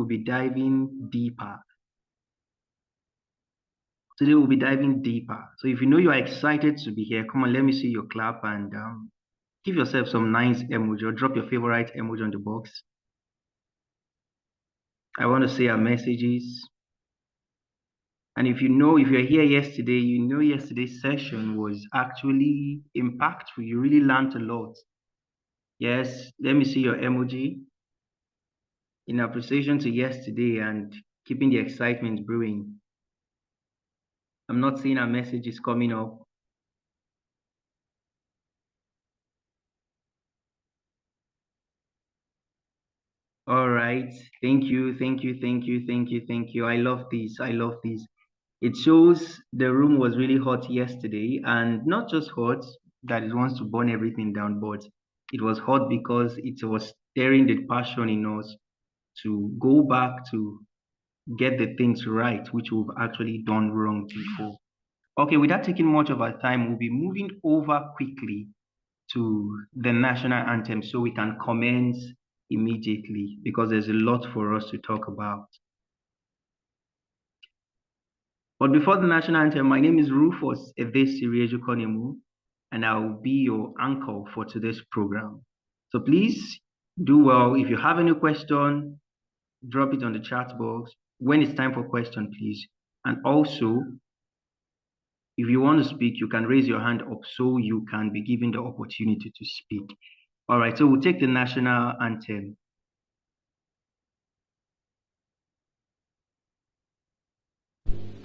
we'll be diving deeper. Today we'll be diving deeper. So if you know you are excited to be here, come on, let me see your clap and give yourself some nice emoji or drop your favorite emoji on the box. I want to say our messages. And if you're here yesterday, you know yesterday's session was actually impactful. You really learned a lot. Yes, let me see your emoji in appreciation to yesterday and keeping the excitement brewing. I'm not seeing our messages coming up. All right. Thank you. Thank you. Thank you. Thank you. Thank you. I love this. I love this. It shows the room was really hot yesterday, and not just hot that it wants to burn everything down, but it was hot because it was stirring the passion in us to go back to get the things right, which we've actually done wrong before. Okay, without taking much of our time, we'll be moving over quickly to the national anthem so we can commence immediately because there's a lot for us to talk about. But before the national anthem, my name is Rufus Evesiri Ejukonemu, and I will be your anchor for today's program. So please do well. If you have any question, drop it on the chat box. When it's time for question, please. And also, if you want to speak, you can raise your hand up so you can be given the opportunity to speak. All right, so we'll take the national anthem.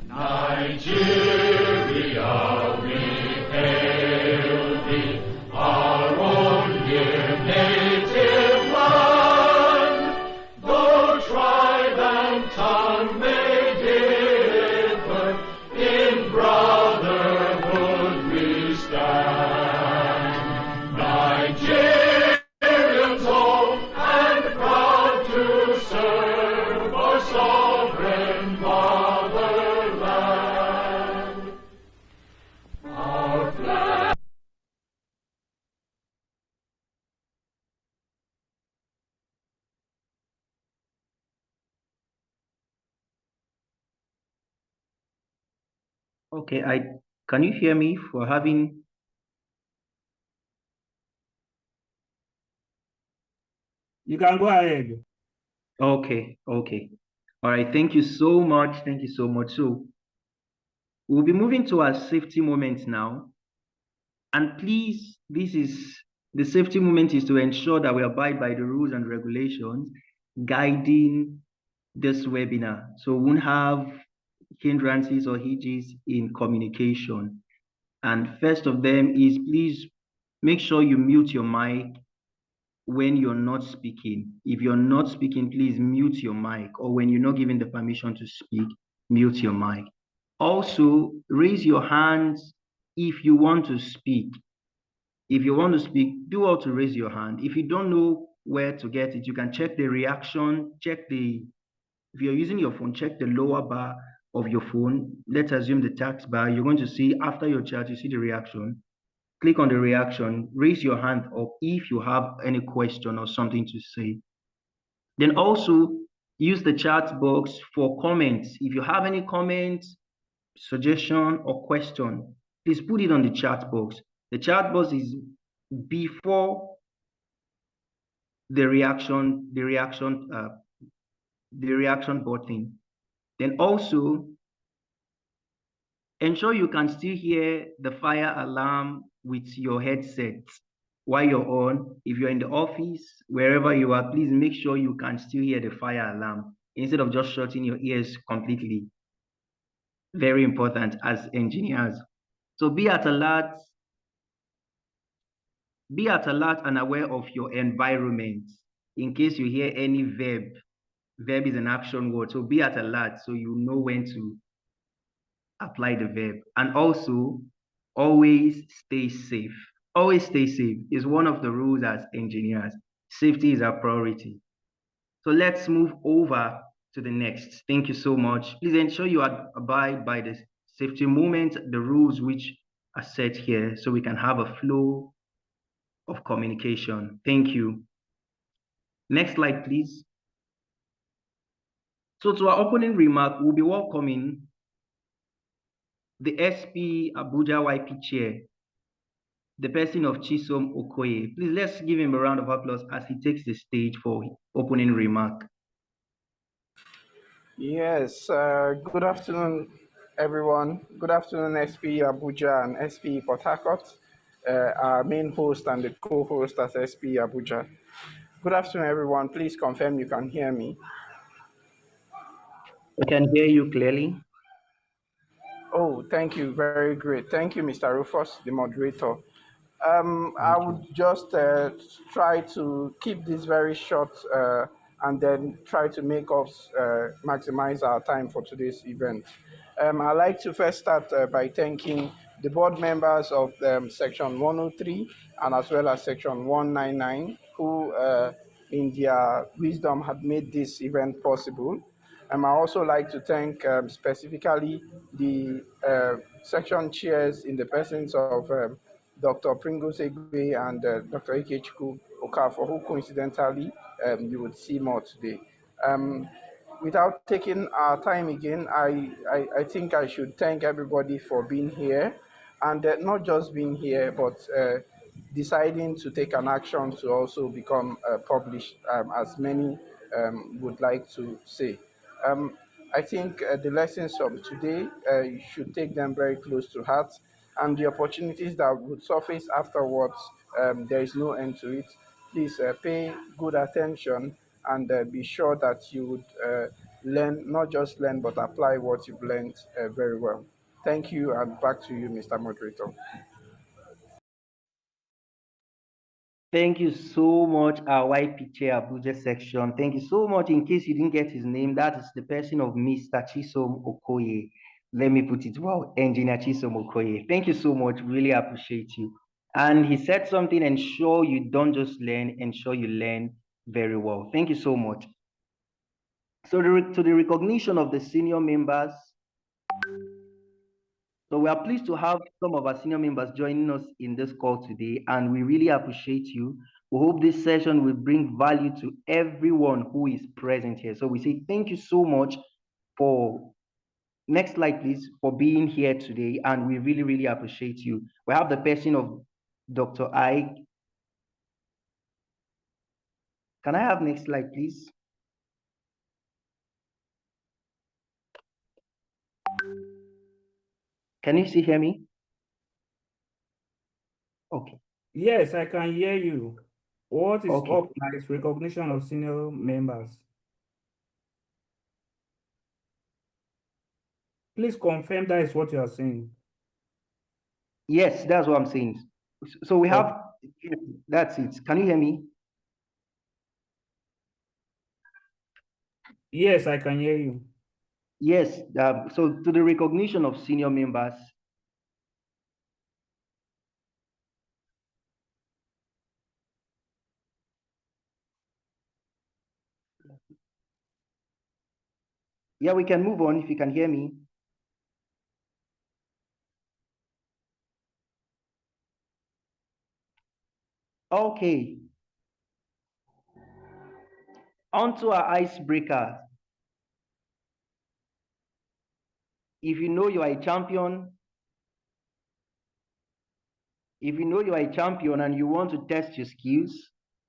Nigeria, we hail thee, our own dear native land. Though tribe and tongue may differ, in brotherhood we stand. Nigerians old and proud to serve our sovereign motherland. Our flag. Okay, can you hear me for having? You can go ahead. Okay. All right, thank you so much. Thank you so much. So we'll be moving to our safety moment now. And please, the safety moment is to ensure that we abide by the rules and regulations guiding this webinar. So we won't have hindrances or hitches in communication. And first of them is please make sure you mute your mic when you're not speaking. If you're not speaking, please mute your mic, or when you're not given the permission to speak, mute your mic. Also, raise your hands if you want to speak. If you want to speak, do all to raise your hand. If you don't know where to get it, you can check the reaction, if you're using your phone, check the lower bar of your phone. Let's assume the task bar. You're going to see after your chat, you see the reaction. Click on the reaction, raise your hand up if you have any question or something to say. Then also use the chat box for comments. If you have any comments, suggestion, or question, please put it on the chat box. The chat box is before the reaction button. Then also ensure you can still hear the fire alarm with your headset while you're on. If you're in the office, wherever you are, please make sure you can still hear the fire alarm instead of just shutting your ears completely. Very important as engineers. So be at alert and aware of your environment in case you hear any verb. Verb is an action word, so be at alert so you know when to apply the verb. And also, always stay safe. Always stay safe is one of the rules as engineers. Safety is our priority. So let's move over to the next. Thank you so much. Please ensure you abide by the safety moment, the rules which are set here so we can have a flow of communication. Thank you. Next slide, please. So to our opening remark, we'll be welcoming the SP Abuja YP chair, the person of Chisom Okoye. Please let's give him a round of applause as he takes the stage for opening remark. Yes, good afternoon, everyone. Good afternoon, SP Abuja and SP Port Harcourt, our main host and the co-host at SP Abuja. Good afternoon, everyone. Please confirm you can hear me. I can hear you clearly. Oh, thank you. Very great. Thank you, Mr. Rufus, the moderator. I would just try to keep this very short and then try to make us maximize our time for today's event. I'd like to first start by thanking the board members of Section 103 and as well as Section 199 who, in their wisdom, had made this event possible. I also like to thank specifically the section chairs in the persons of Dr. Pringles Egbe and Dr. Ikechukwu Okafor, who coincidentally you would see more today. Without taking our time again, I think I should thank everybody for being here, and not just being here, but deciding to take an action to also become published, as many would like to say. I think the lessons of today, you should take them very close to heart, and the opportunities that would surface afterwards, there is no end to it. Please pay good attention and be sure that you would learn, not just learn, but apply what you've learned very well. Thank you, and back to you, Mr. Moderator. Thank you so much, our YP chair Abuja section. Thank you so much. In case you didn't get his name, that is the person of Mr. Chisom Okoye. Let me put it well, Engineer Chisom Okoye. Thank you so much. Really appreciate you. And he said something, ensure you don't just learn, ensure you learn very well. Thank you so much. So to the recognition of the senior members, so we are pleased to have some of our senior members joining us in this call today, and we really appreciate you. We hope this session will bring value to everyone who is present here. So we say thank you so much for, next slide please, for being here today, and we really, really appreciate you. We have the person of Dr. Ike. Can I have next slide please? Can you still hear me? Okay. Yes, I can hear you. What is Okay. up now is recognition of senior members. Please confirm that is what you are saying. Yes, that's what I'm saying. So we have, that's it. Can you hear me? Yes, I can hear you. Yes, so to the recognition of senior members, yeah, we can move on if you can hear me. Okay. On to our icebreaker. If you know you are a champion, and you want to test your skills,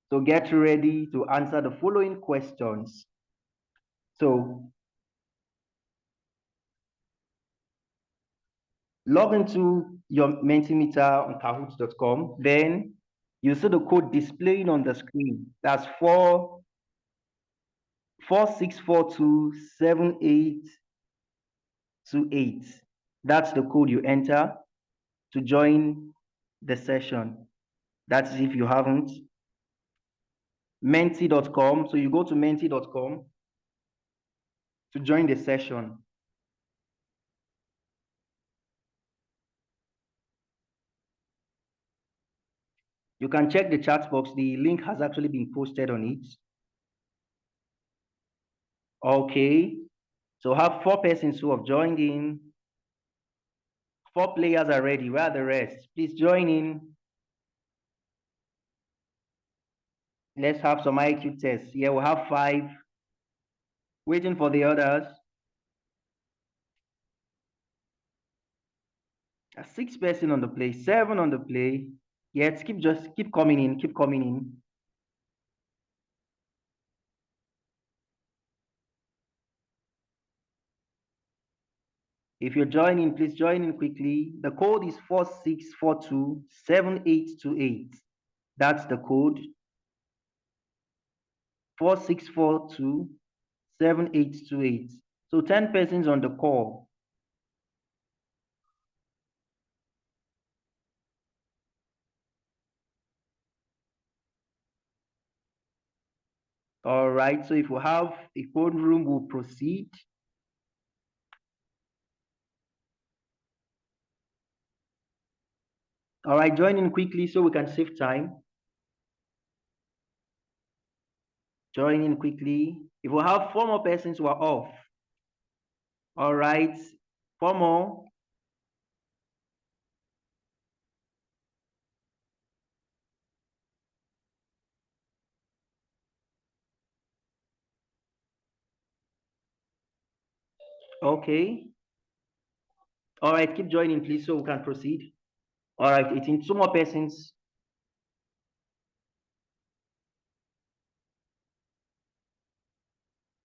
so get ready to answer the following questions. So log into your Mentimeter on Kahoot.com, then you see the code displaying on the screen. That's 46427828. That's the code you enter to join the session. That's if you haven't. Menti.com. So you go to menti.com to join the session. You can check the chat box. The link has actually been posted on it. Okay. So have 4 persons who have joined in. 4 players are ready. Where are the rest? Please join in. Let's have some IQ tests. Yeah, we'll have 5. Waiting for the others. 6 person on the play, 7 on the play. Yes, keep coming in, keep coming in. If you're joining, please join in quickly. The code is 46427828. That's the code. 46427828. So 10 persons on the call. All right, so if we have a code room, we'll proceed. All right, join in quickly so we can save time. Join in quickly. If we have 4 more persons who are off. All right, 4 more. Okay. All right, keep joining, please, so we can proceed. All right, 18, 2 more persons.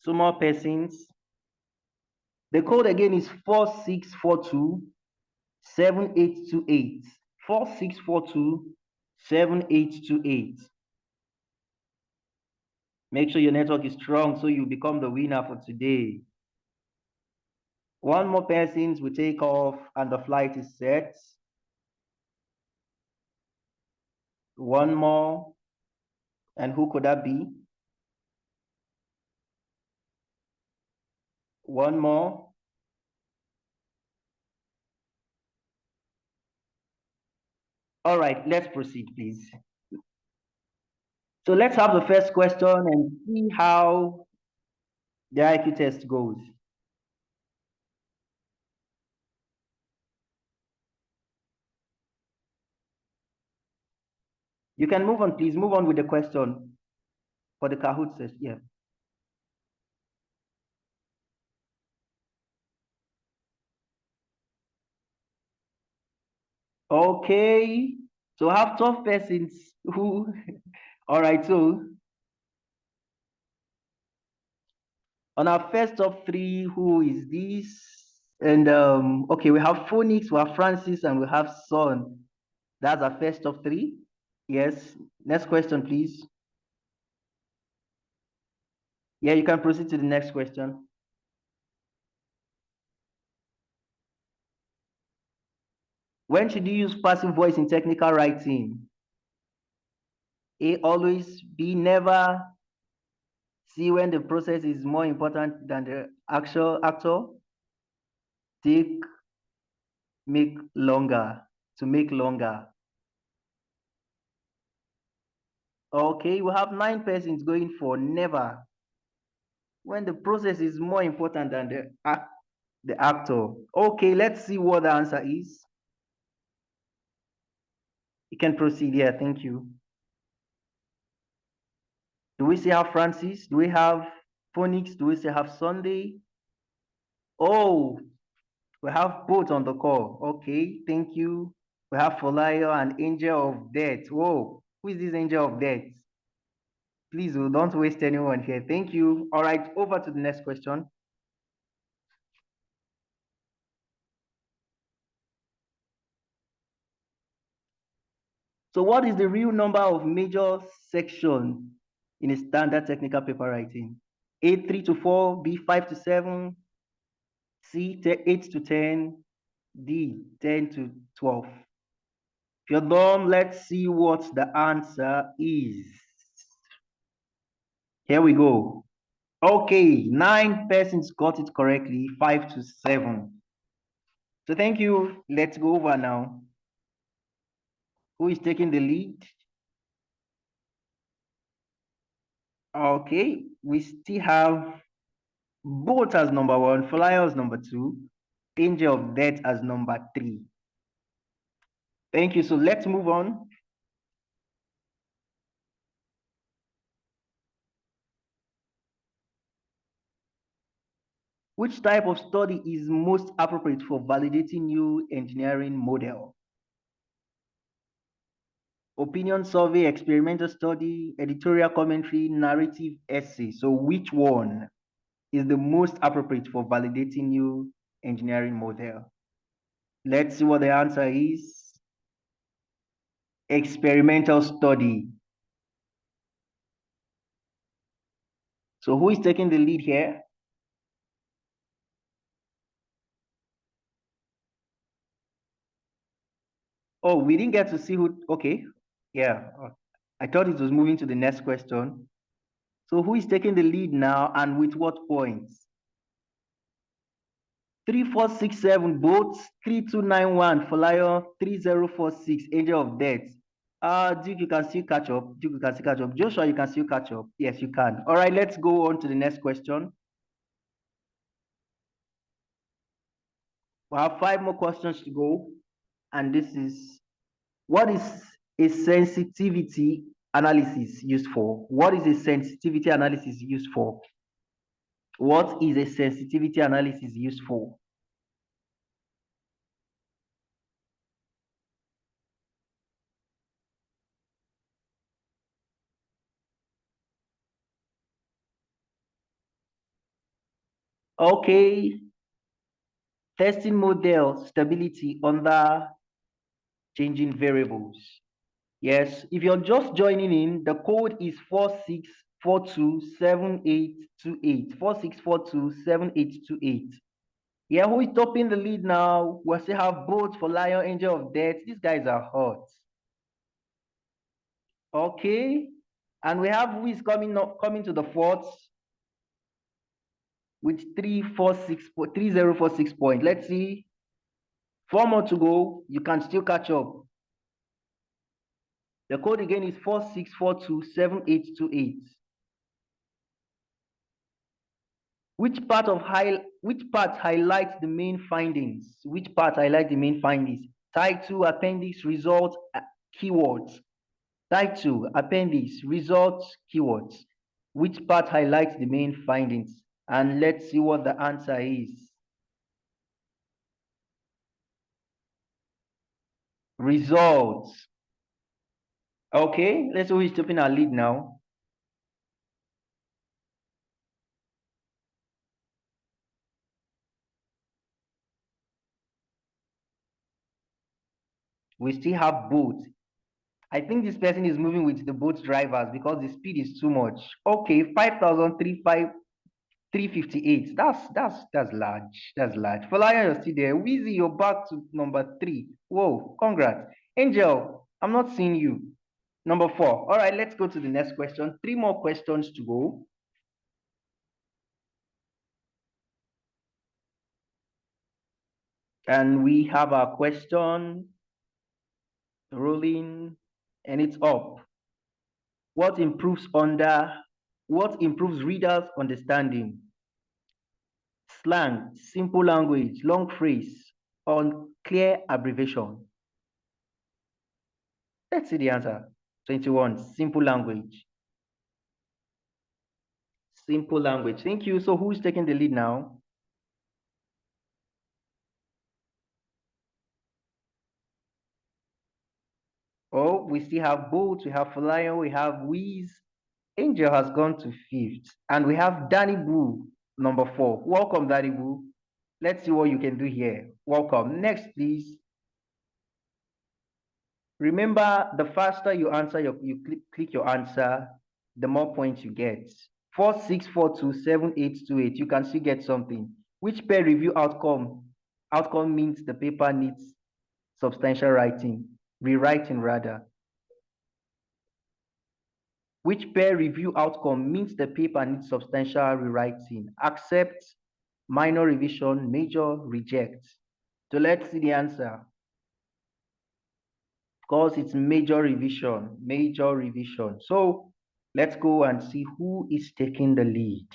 Two more persons. The code again is 46427828. 46427828. Make sure your network is strong so you become the winner for today. 1 more persons will take off and the flight is set. 1 more. And who could that be? 1 more. All right, let's proceed, please. So let's have the first question and see how the IQ test goes. You can move on, please. Move on with the question for the Kahoot test. Yeah. Okay. So I have 12 persons who, all right, so on our first top 3, who is this? And okay, we have Phoenix, we have Francis, and we have Son. That's our first top 3. Yes. Next question, please. Yeah, you can proceed to the next question. When should you use passive voice in technical writing? A, always. B, never. C, when the process is more important than the actual actor. D, make longer, to make longer. Okay, we have 9 persons going for never. When the process is more important than the actor. Okay, let's see what the answer is. You can proceed. Yeah, thank you. Do we still have Francis? Do we have Phoenix? Do we still have Sunday? Oh, we have both on the call. Okay, thank you. We have Folayo and Angel of Death. Whoa, who is this Angel of Death? Please don't waste anyone here. Thank you. All right, over to the next question. So what is the real number of major sections in a standard technical paper writing? A, 3 to 4, B, 5 to 7, C, 8 to 10, D, 10 to 12. If you're done, let's see what the answer is. Here we go. Okay, 9 persons got it correctly, 5 to 7. So thank you. Let's go over now. Who is taking the lead? Okay, we still have Bolt as number 1, Flyer as number 2, Angel of Death as number 3. Thank you. So let's move on. Which type of study is most appropriate for validating new engineering model? Opinion survey, experimental study, editorial commentary, narrative essay. So which one is the most appropriate for validating new engineering model? Let's see what the answer is. Experimental study. So who is taking the lead here? Oh, we didn't get to see who. Okay. Yeah. I thought it was moving to the next question. So who is taking the lead now and with what points? 3467 Boats, 3291 Falayo, 3046 Angel of Death. Duke, you can still catch up. Duke, you can still catch up. Joshua, you can still catch up. Yes, you can. All right, let's go on to the next question. We have 5 more questions to go. And this is, what is a sensitivity analysis used for? What is a sensitivity analysis used for? What is a sensitivity analysis used for? Okay, testing model stability under changing variables. Yes, if you're just joining in, the code is 46427828. 46427828. Yeah, who is topping the lead now? We still have both for Lion Angel of Death. These guys are hot. Okay, and we have who is coming to the fourth with 3046 points. Let's see. 4 more to go. You can still catch up. The code again is 46427828. Which part highlights the main findings? Which part highlights the main findings? Title, appendix, results, keywords. Title, appendix, results, keywords. Which part highlights the main findings? And let's see what the answer is. Results. Okay, let's see who is taking our lead now. We still have both. I think this person is moving with the boat drivers because the speed is too much. Okay, 5,358. That's large. That's large. Falaya, you're still there. Wheezy, you're back to number 3. Whoa, congrats. Angel, I'm not seeing you. Number 4. All right, let's go to the next question. 3 more questions to go. And we have our question rolling, and it's up. What improves readers' understanding? Slang, simple language, long phrase, unclear abbreviation. Let's see the answer. 21, simple language. Simple language. Thank you. So who's taking the lead now? Oh, we still have Bolt, we have Flyer, we have Wiz. Angel has gone to 5th. And we have Danny Boo, number 4. Welcome, Danny Boo. Let's see what you can do here. Welcome. Next, please. Remember, the faster you answer, you click your answer, the more points you get. 46427828. You can still get something. Which peer review outcome? Outcome means the paper needs substantial rewriting rather. Which peer review outcome means the paper needs substantial rewriting? Accept, minor revision, major, reject. So let's see the answer. Of course, it's major revision. So let's go and see who is taking the lead.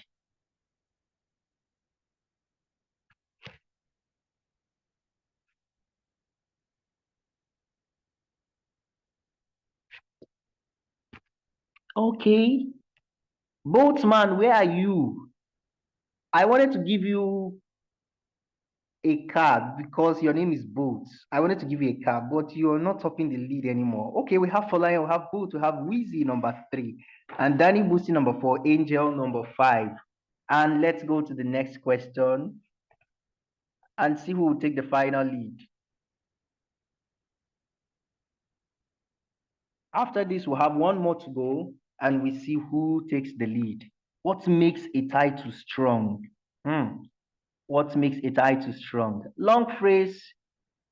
Okay. Boatman, where are you? I wanted to give you a card because your name is Boot. I wanted to give you a card, but you're not topping the lead anymore. Okay, we have Folayan, we have Boot, we have Wheezy number 3, and Danny Boosie number 4, Angel number 5. And let's go to the next question and see who will take the final lead. After this, we'll have one more to go and we see who takes the lead. What makes a title strong? What makes a title strong? Long phrase,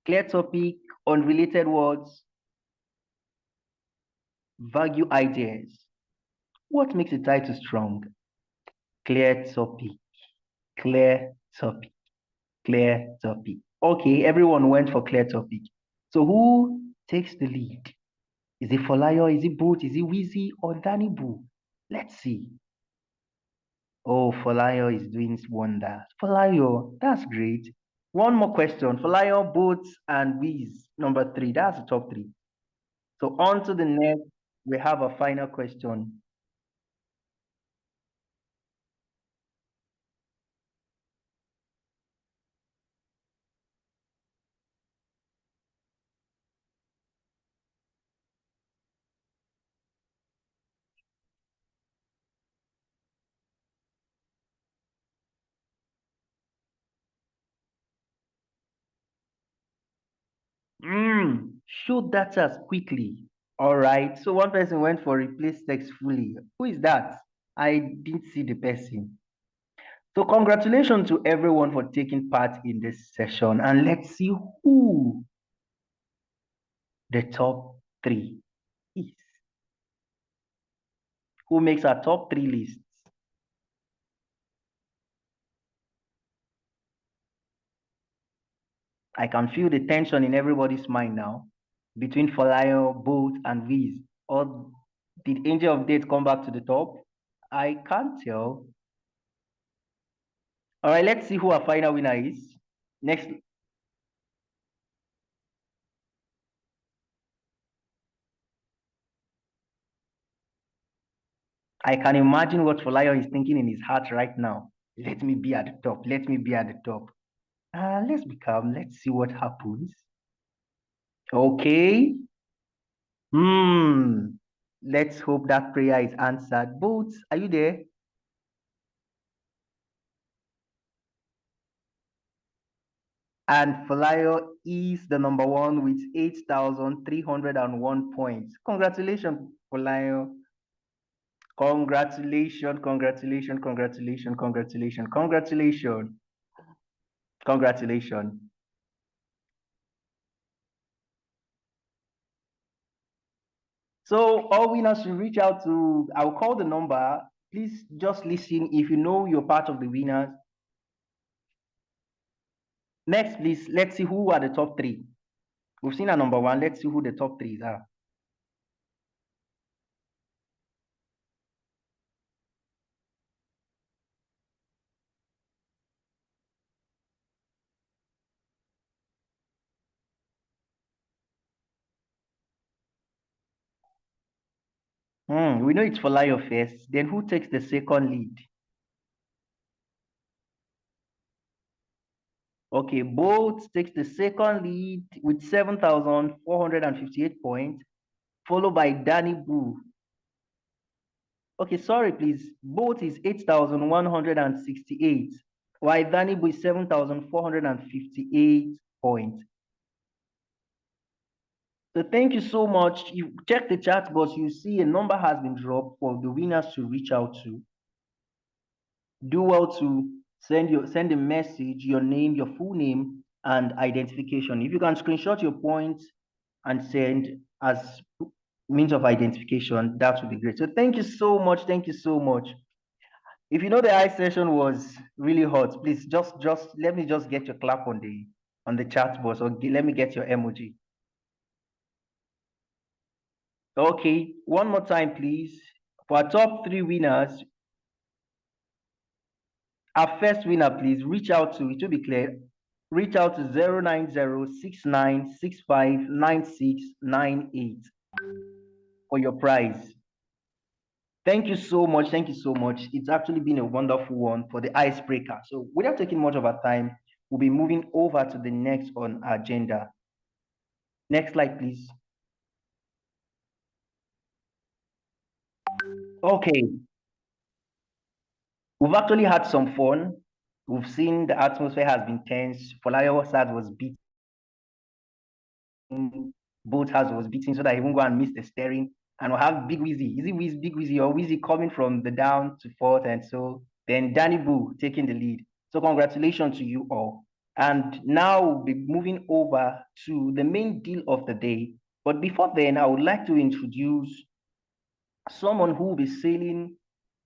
clear topic, unrelated words, vague ideas. What makes a title strong? Clear topic, clear topic, clear topic. Okay, everyone went for clear topic. So who takes the lead? Is it Folayo? Is it Boot? Is it Wheezy or Danny Boo? Let's see. Oh, Folayo is doing wonders. Folayo, that's great. One more question. Folayo, Boot, and Wheez, number 3. That's the top 3. So on to the next. We have a final question. Show data quickly. All right. So one person went for replace text fully. Who is that? I didn't see the person. So congratulations to everyone for taking part in this session. And let's see who the top 3 is. Who makes our top 3 lists? I can feel the tension in everybody's mind now between Folayo, Bolt, and Viz. Or did Angel of Date come back to the top? I can't tell. All right, let's see who our final winner is. Next. I can imagine what Folayo is thinking in his heart right now. Let me be at the top. Let me be at the top. Let's be calm. Let's see what happens. Okay. Let's hope that prayer is answered. Boots, are you there? And Folayo is the number 1 with 8,301 points. Congratulations, Folayo. Congratulations, congratulations, congratulations, congratulations, congratulations, congratulations. So all winners should reach out to, I'll call the number. Please just listen if you know you're part of the winners. Next, please, let's see who are the top 3. We've seen a number 1. Let's see who the top 3s are. We know it's Folayo first. Then who takes the second lead? Okay, Bolt takes the second lead with 7,458 points, followed by Danny Boo. Okay, sorry, please. Bolt is 8,168, while Danny Boo is 7,458 points. So thank you so much. You check the chat box, you see a number has been dropped for the winners to reach out to. Do well to send a message, your name, your full name, and identification. If you can screenshot your points and send as means of identification, that would be great. So thank you so much. Thank you so much. If you know the eye session was really hot, please just let me just get your clap on the chat box, or let me get your emoji. Okay, one more time, please. For our top 3 winners, our first winner, please reach out to, it will be clear, reach out to 09069659698 for your prize. Thank you so much. Thank you so much. It's actually been a wonderful one for the icebreaker. So without taking much of our time, we'll be moving over to the next on our agenda. Next slide, please. Okay. We've actually had some fun. We've seen the atmosphere has been tense. Folayo side was beating, both house was beating so that he won't go and miss the steering. And we'll have Big Wizzy, Big Wizzy or Wizzy coming from the down to fourth, and so then Danny Boo taking the lead. So congratulations to you all. And now we'll be moving over to the main deal of the day. But before then, I would like to introduce someone who will be sailing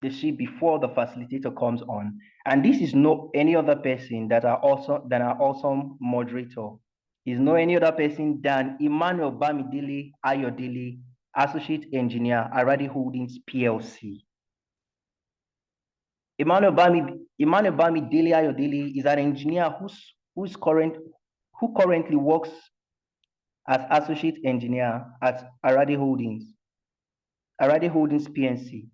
the ship before the facilitator comes on. And this is not any other person that our awesome moderator. Is no any other person than Emmanuel Bamidele Ayodele, Associate Engineer, Aradi Holdings PLC. Emmanuel Bamidele Ayodele is an engineer who currently works as Associate Engineer at Aradi Holdings PNC,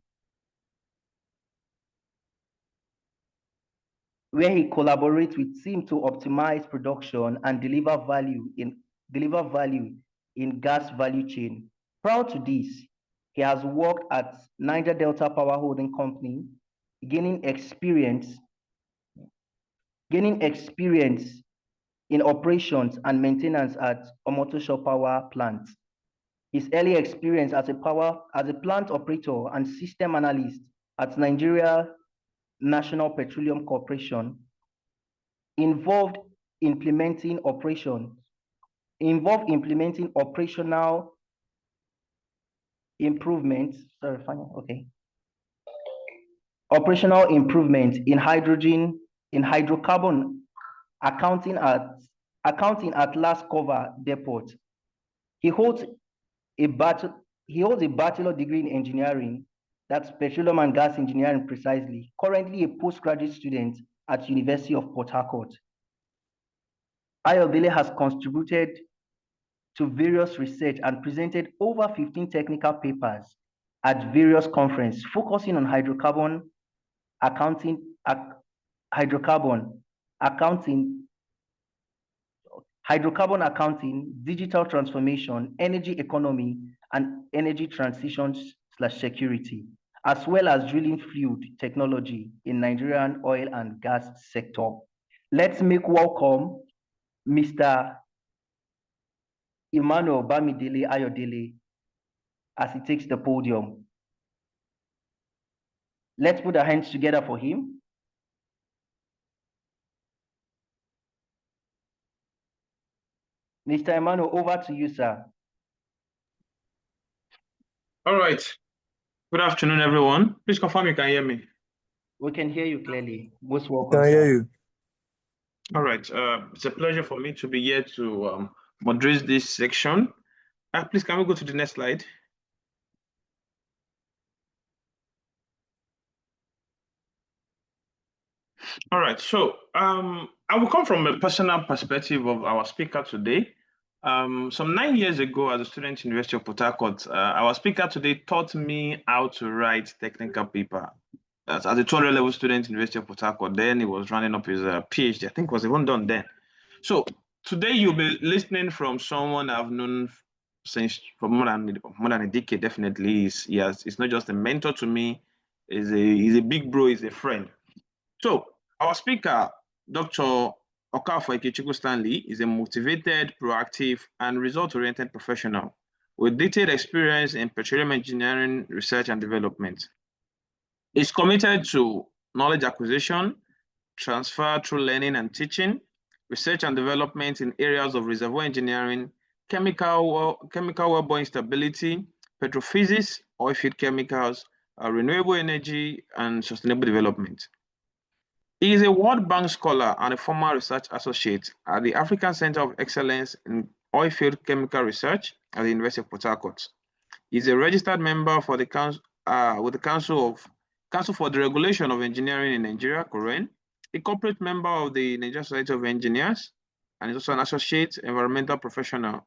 where he collaborates with team to optimize production and deliver value in gas value chain. Prior to this, he has worked at Niger Delta Power Holding Company, gaining experience in operations and maintenance at Omotosho Power Plant. His early experience as a plant operator and system analyst at Nigeria National Petroleum Corporation involved implementing operational improvements. Operational improvement in hydrocarbon accounting at Last Cover Depot. He holds a bachelor degree in engineering, that's petroleum and gas engineering precisely, currently a postgraduate student at University of Port Harcourt. Ayodele has contributed to various research and presented over 15 technical papers at various conferences focusing on hydrocarbon accounting, digital transformation, energy economy, and energy transition/security, as well as drilling fluid technology in Nigerian oil and gas sector. Let's make welcome Mr. Emmanuel Bamidele Ayodele as he takes the podium. Let's put our hands together for him. Mr. Emmanuel, over to you, sir. All right. Good afternoon, everyone. Please confirm you can hear me. We can hear you clearly. Most welcome. Can hear you. All right. It's a pleasure for me to be here to moderate this section. Please, can we go to the next slide? All right. So I will come from a personal perspective of our speaker today. Some 9 years ago, as a student in University of Port Harcourt, our speaker today taught me how to write technical paper. As a 200 level student in University of Port Harcourt, then he was running up his PhD. I think it was even done then. So today you'll be listening from someone I've known since for more than a decade. Definitely, it's not just a mentor to me. He's a big bro. He's a friend. So our speaker, Dr. Okafor Ikechukwu Stanley, is a motivated, proactive, and result-oriented professional with detailed experience in petroleum engineering, research, and development. He's committed to knowledge acquisition, transfer through learning and teaching, research and development in areas of reservoir engineering, chemical wellbore instability, petrophysics, oilfield chemicals, renewable energy, and sustainable development. He is a World Bank scholar and a former research associate at the African Center of Excellence in Oilfield Chemical Research at the University of Port Harcourt. He is a registered member for the with the Council for the Regulation of Engineering in Nigeria, COREN, a corporate member of the Nigerian Society of Engineers, and is also an associate environmental professional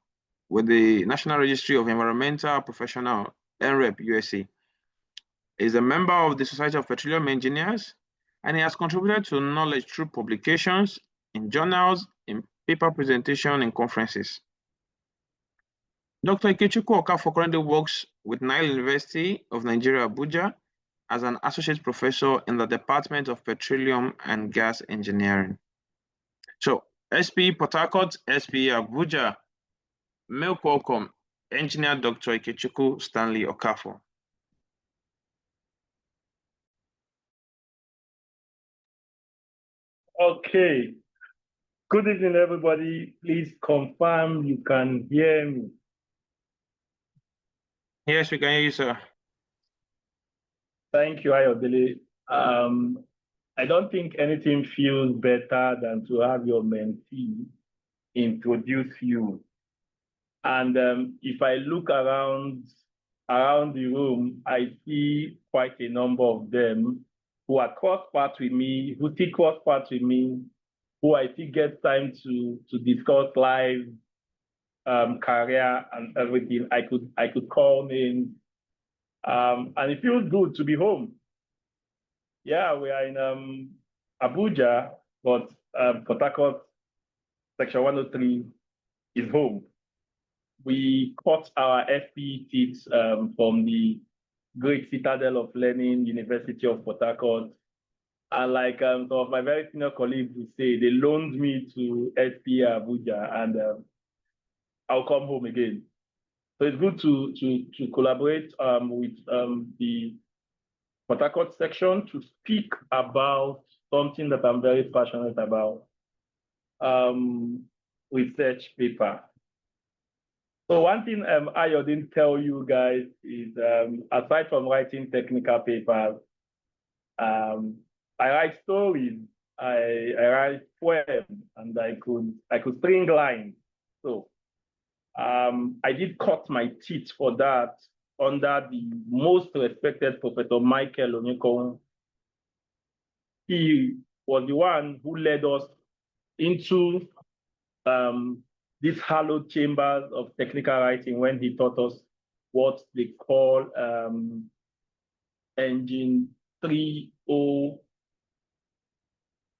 with the National Registry of Environmental Professional, NREP, USA. Is a member of the Society of Petroleum Engineers, and he has contributed to knowledge through publications, in journals, in paper presentation, and conferences. Dr. Ikechukwu Okafor currently works with Nile University of Nigeria, Abuja, as an associate professor in the Department of Petroleum and Gas Engineering. So, SPE Port Harcourt, SPE Abuja, make welcome Engineer Dr. Ikechukwu Stanley Okafor. Okay. Good evening, everybody. Please confirm you can hear me. Yes, we can hear you, sir. Thank you, Ayodele. I don't think anything feels better than to have your mentee introduce you. And if I look around the room, I see quite a number of them who are cross paths with me, who still cross paths with me, who I think get time to discuss live career and everything. I could call names. And it feels good to be home. Yeah, we are in Abuja, but Port Harcourt Section 103 is home. We caught our FPE tips from the great citadel of learning, University of Port Harcourt. And like some of my very senior colleagues would say, they loaned me to SPE Abuja, and I'll come home again. So it's good to collaborate with the Port Harcourt section to speak about something that I'm very passionate about, research paper. So one thing Ayo didn't tell you guys is, aside from writing technical papers, I write stories, I write poems, and I could string lines. So I did cut my teeth for that under the most respected Professor Michael Onyekon. He was the one who led us into these hallowed chambers of technical writing when he taught us what they call engine 30,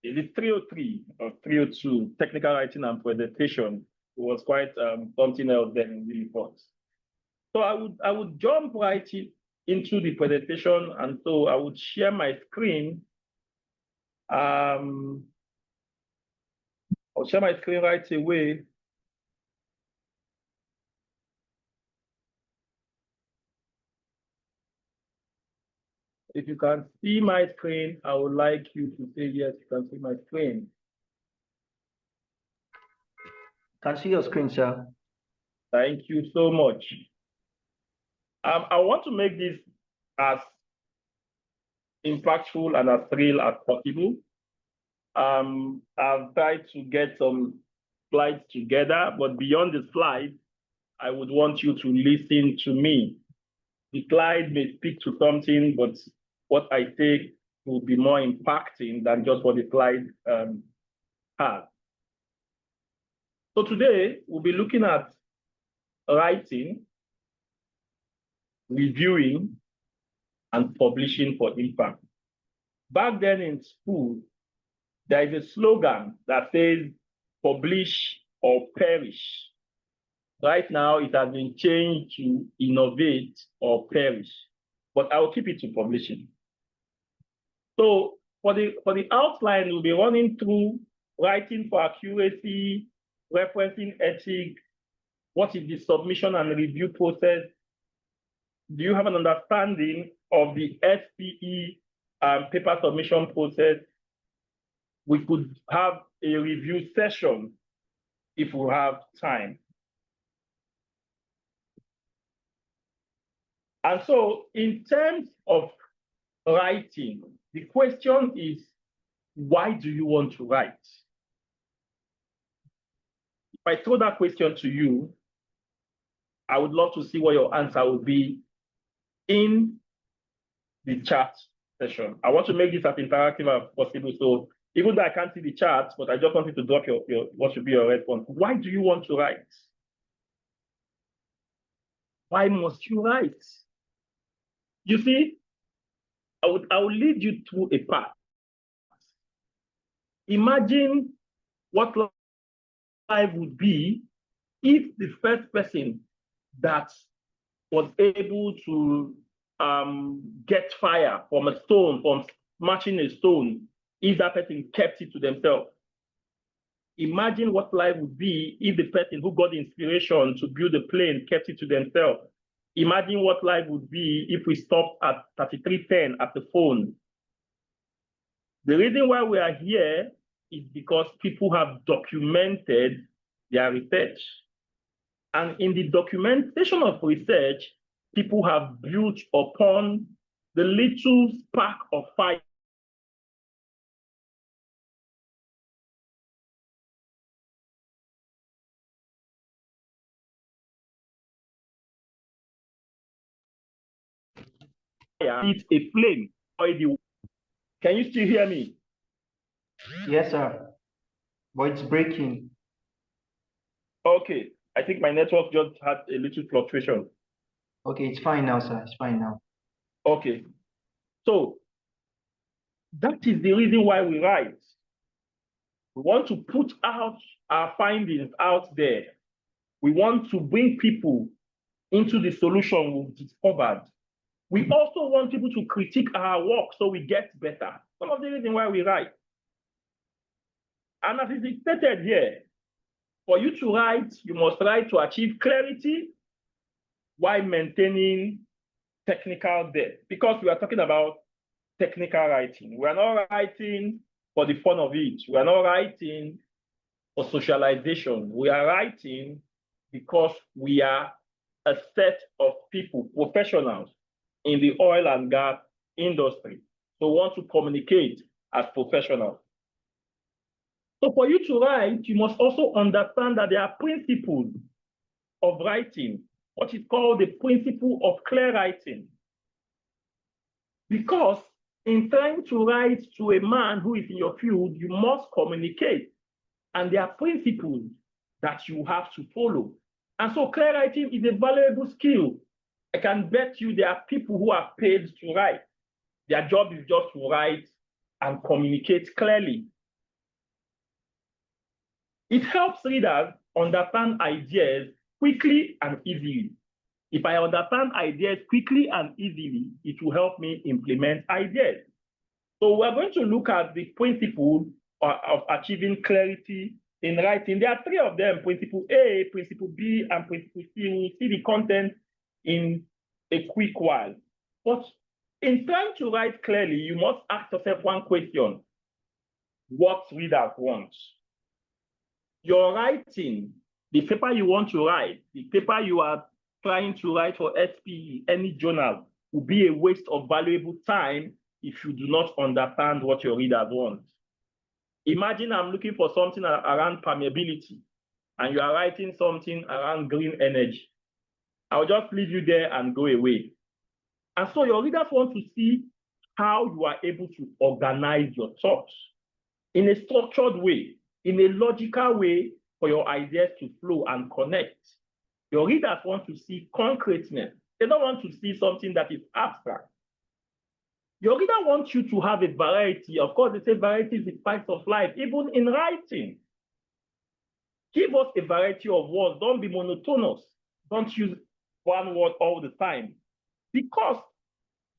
is it 303 or 302, technical writing and presentation. It was quite something else then really thought. So I would jump right into the presentation, and so I would share my screen. I'll share my screen right away. If you can see my screen, I would like you to say yes, you can see my screen. Can see your screen, sir. Thank you so much. I want to make this as impactful and as real as possible. I've tried to get some slides together, but beyond the slides, I would want you to listen to me. The slide may speak to something, but what I say will be more impacting than just what the slide has. So today, we'll be looking at writing, reviewing, and publishing for impact. Back then in school, there is a slogan that says, publish or perish. Right now, it has been changed to innovate or perish, but I will keep it to publishing. So for the outline, we'll be running through writing for accuracy, referencing ethics, what is the submission and review process? Do you have an understanding of the SPE paper submission process? We could have a review session if we have time. And so in terms of writing, the question is, why do you want to write? If I throw that question to you, I would love to see what your answer would be in the chat session. I want to make this as interactive as possible. So even though I can't see the chat, but I just wanted to drop your what should be your response. Why do you want to write? Why must you write? You see, I will lead you through a path. Imagine what life would be if the first person that was able to get fire from a stone, from smashing a stone, if that person kept it to themselves. Imagine what life would be if the person who got the inspiration to build a plane kept it to themselves. Imagine what life would be if we stopped at 3310 at the phone. The reason why we are here is because people have documented their research. And in the documentation of research, people have built upon the little spark of fire it's a flame. Can you still hear me? Yes, sir. But it's breaking. Okay, I think my network just had a little fluctuation. Okay, it's fine now, sir. It's fine now. Okay, so that is the reason why we write. We want to put out our findings out there. We want to bring people into the solution we've discovered. We also want people to critique our work so we get better. Some of the reasons why we write. And as it is stated here, for you to write, you must write to achieve clarity while maintaining technical depth. Because we are talking about technical writing. We are not writing for the fun of it. We are not writing for socialization. We are writing because we are a set of people, professionals in the oil and gas industry. So we want to communicate as professionals. So for you to write, you must also understand that there are principles of writing, what is called the principle of clear writing. Because in trying to write to a man who is in your field, you must communicate. And there are principles that you have to follow. And so clear writing is a valuable skill. I can bet you there are people who are paid to write. Their job is just to write and communicate clearly. It helps readers understand ideas quickly and easily. If I understand ideas quickly and easily, it will help me implement ideas. So we're going to look at the principle of achieving clarity in writing. There are three of them: principle A, principle B, and principle C. We'll see the content in a quick while. But in trying to write clearly, you must ask yourself one question: what readers want? Your writing, the paper you want to write, the paper you are trying to write for SPE, any journal, will be a waste of valuable time if you do not understand what your readers want. Imagine I'm looking for something around permeability, and you are writing something around green energy. I'll just leave you there and go away. And so your readers want to see how you are able to organize your thoughts in a structured way, in a logical way for your ideas to flow and connect. Your readers want to see concreteness. They don't want to see something that is abstract. Your reader wants you to have a variety. Of course, they say variety is the spice of life, even in writing. Give us a variety of words. Don't be monotonous. Don't use one word all the time, because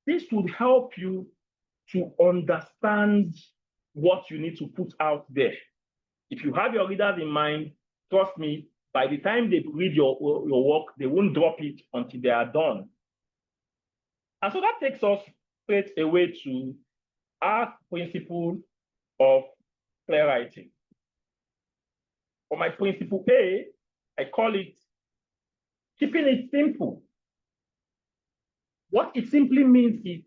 this would help you to understand what you need to put out there. If you have your readers in mind, trust me, by the time they read your work, they won't drop it until they are done. And so that takes us straight away to our principle of clear writing. For my principle A, I call it keeping it simple. What it simply means is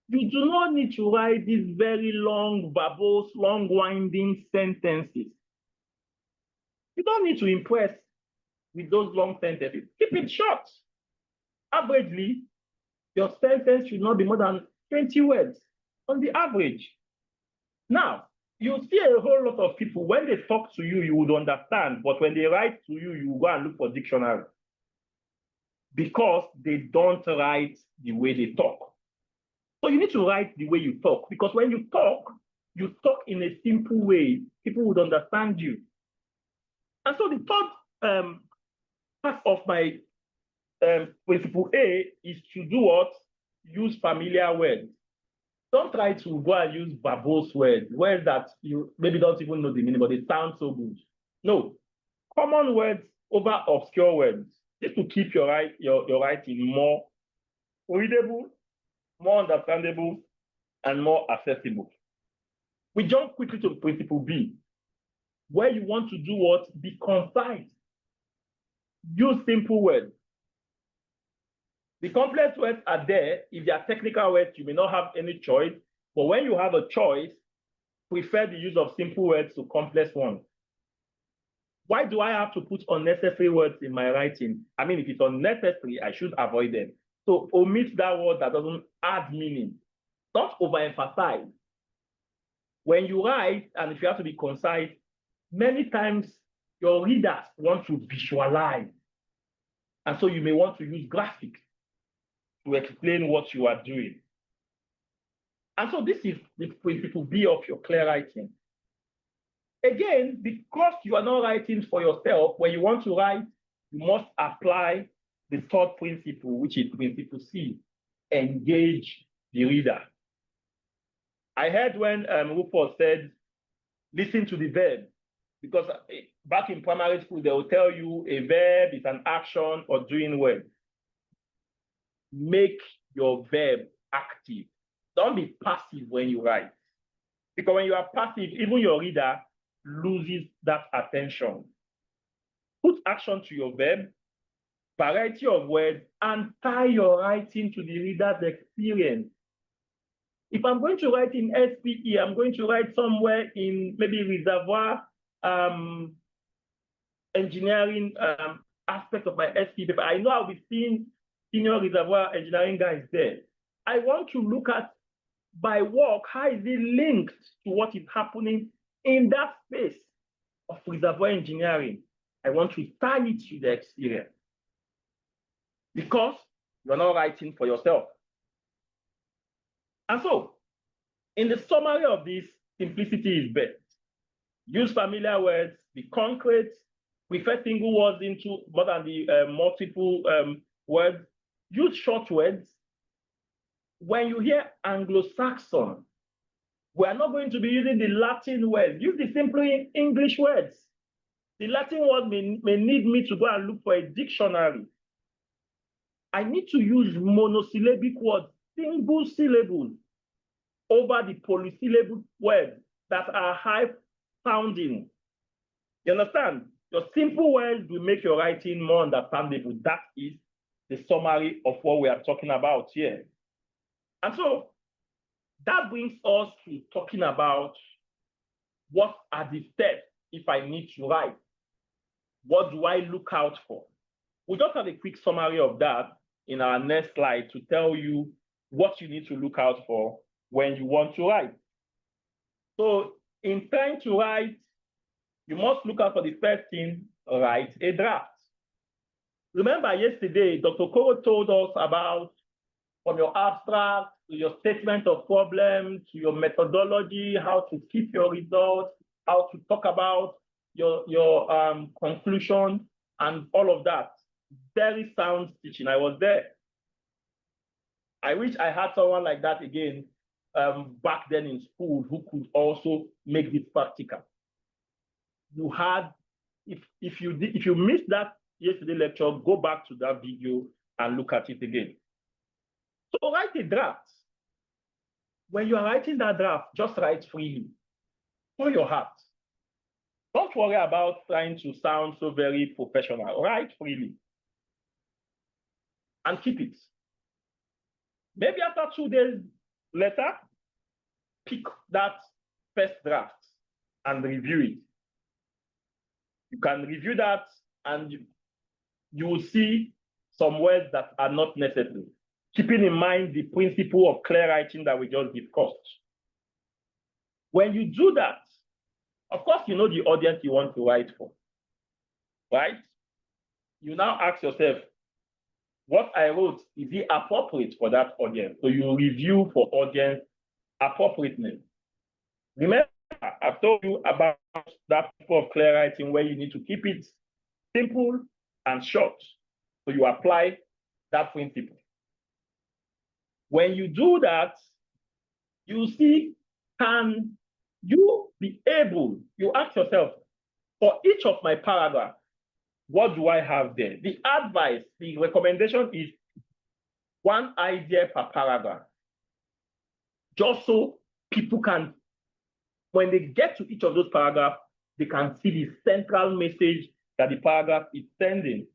you do not need to write these very long, verbose, long-winding sentences. You don't need to impress with those long sentences. Keep it short. Averagely, your sentence should not be more than 20 words on the average. Now, you see a whole lot of people, when they talk to you, you would understand, but when they write to you, you go and look for dictionary, because they don't write the way they talk. So you need to write the way you talk, because when you talk in a simple way, people would understand you. And so the third part of my principle A is to do what? Use familiar words. Don't try to go and use verbose words that you maybe don't even know the meaning, but they sound so good. No, common words over obscure words, just to keep your writing more readable, more understandable, and more accessible. We jump quickly to principle B, where you want to do what? Be concise. Use simple words. The complex words are there. If they are technical words, you may not have any choice. But when you have a choice, prefer the use of simple words to complex ones. Why do I have to put unnecessary words in my writing? I mean, if it's unnecessary, I should avoid them. So omit that word that doesn't add meaning. Don't overemphasize. When you write, and if you have to be concise, many times your readers want to visualize. And so you may want to use graphics to explain what you are doing. And so this is the principle B of your clear writing. Again, because you are not writing for yourself, when you want to write, you must apply the third principle, which is principle C, engage the reader. I heard when Rufus said, listen to the verb, because back in primary school, they will tell you a verb is an action or doing word. Make your verb active. Don't be passive when you write. Because when you are passive, even your reader loses that attention. Put action to your verb, variety of words, and tie your writing to the reader's experience. If I'm going to write in SPE, I'm going to write somewhere in maybe reservoir engineering aspect of my SPE paper. I know I'll be seeing senior reservoir engineering guys there. I want to look at my work, how is it linked to what is happening in that space of reservoir engineering. I want to tie it to the experience, because you're not writing for yourself. And so, in the summary of this, simplicity is best. Use familiar words, be concrete, prefer single words into more than the multiple words. Use short words. When you hear Anglo-Saxon, we are not going to be using the Latin words. Use the simple English words. The Latin word may need me to go and look for a dictionary. I need to use monosyllabic words, single syllables, over the polysyllable words that are high sounding. You understand? Your simple words will make your writing more understandable. That is the summary of what we are talking about here. And so that brings us to talking about what are the steps if I need to write. What do I look out for? We'll just have a quick summary of that in our next slide to tell you what you need to look out for when you want to write. So in trying to write, you must look out for the first thing, write a draft. Remember yesterday, Dr. Koro told us about from your abstract to your statement of problem, to your methodology, how to keep your results, how to talk about your conclusion, and all of that. Very sound teaching. I was there. I wish I had someone like that again back then in school who could also make this practical. You had, if you missed that yesterday lecture, go back to that video and look at it again. So write a draft. When you are writing that draft, just write freely, from your heart. Don't worry about trying to sound so very professional. Write freely and keep it. Maybe after 2 days later, pick that first draft and review it. You can review that and you will see some words that are not necessary, keeping in mind the principle of clear writing that we just discussed. When you do that, of course, you know the audience you want to write for, right? You now ask yourself, what I wrote, is it appropriate for that audience? So you review for audience appropriateness. Remember, I've told you about that principle of clear writing where you need to keep it simple and short. So you apply that principle. When you do that, you see, can you be able, you ask yourself, for each of my paragraphs, what do I have there? The advice, the recommendation is one idea per paragraph. Just so people can, when they get to each of those paragraphs, they can see the central message that the paragraph is sending.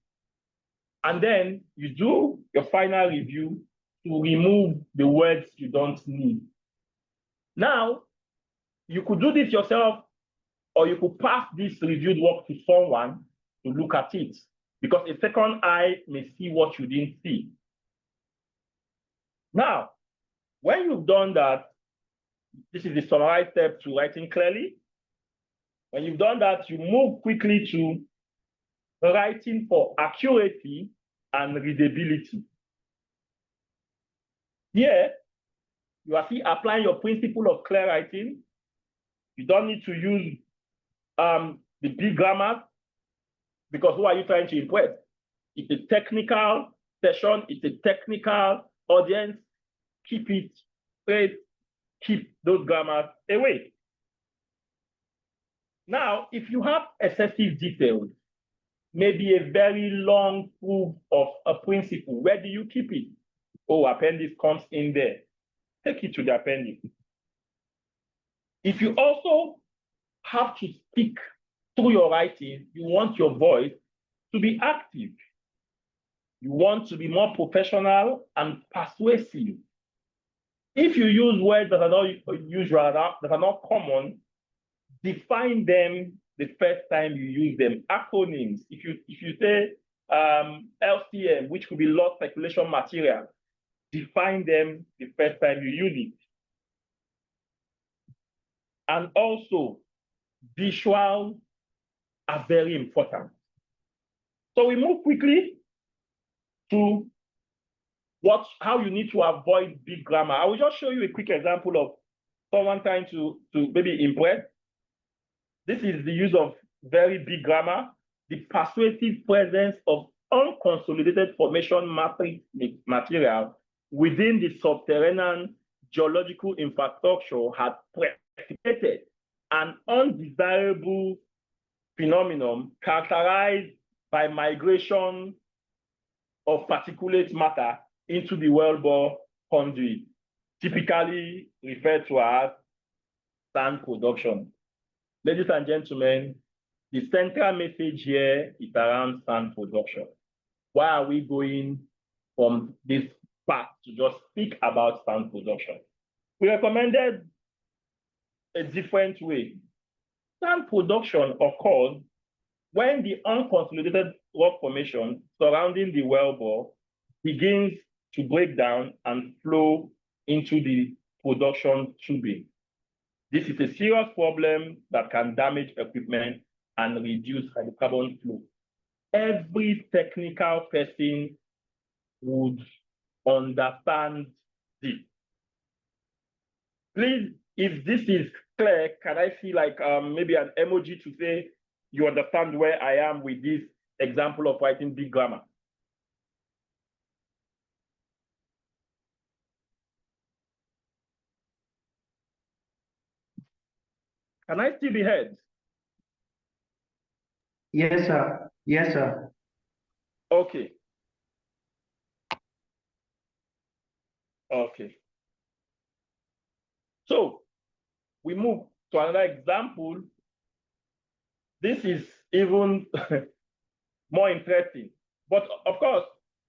And then you do your final review to remove the words you don't need. Now, you could do this yourself, or you could pass this reviewed work to someone to look at it, because a second eye may see what you didn't see. Now, when you've done that, this is the summarized step to writing clearly. When you've done that, you move quickly to writing for accuracy and readability. Here, you are still applying your principle of clear writing. You don't need to use the big grammar, because who are you trying to impress? It's a technical session, it's a technical audience. Keep it straight, keep those grammars away. Now, if you have excessive details, maybe a very long proof of a principle, where do you keep it? Oh, appendix comes in there. Take it to the appendix. If you also have to speak through your writing, you want your voice to be active. You want to be more professional and persuasive. If you use words that are not usual, that are not common, define them the first time you use them. Acronyms. If you say LCM, which could be lost circulation material, define them the first time you use it. And also, visuals are very important. So we move quickly to how you need to avoid big grammar. I will just show you a quick example of someone trying to maybe impress. This is the use of very big grammar, the persuasive presence of unconsolidated formation matrix material within the subterranean geological infrastructure had precipitated an undesirable phenomenon characterized by migration of particulate matter into the wellbore conduit, typically referred to as sand production. Ladies and gentlemen, the central message here is around sand production. Why are we going from this part to just speak about sand production? We recommended a different way. Sand production occurs when the unconsolidated rock formation surrounding the wellbore begins to break down and flow into the production tubing. This is a serious problem that can damage equipment and reduce hydrocarbon flow. Every technical person would understand this. Please, if this is clear, can I see like maybe an emoji to say you understand where I am with this example of writing big grammar? Can I still be heard? Yes, sir. Yes, sir. Okay. Okay. So we move to another example. This is even more interesting. But of course,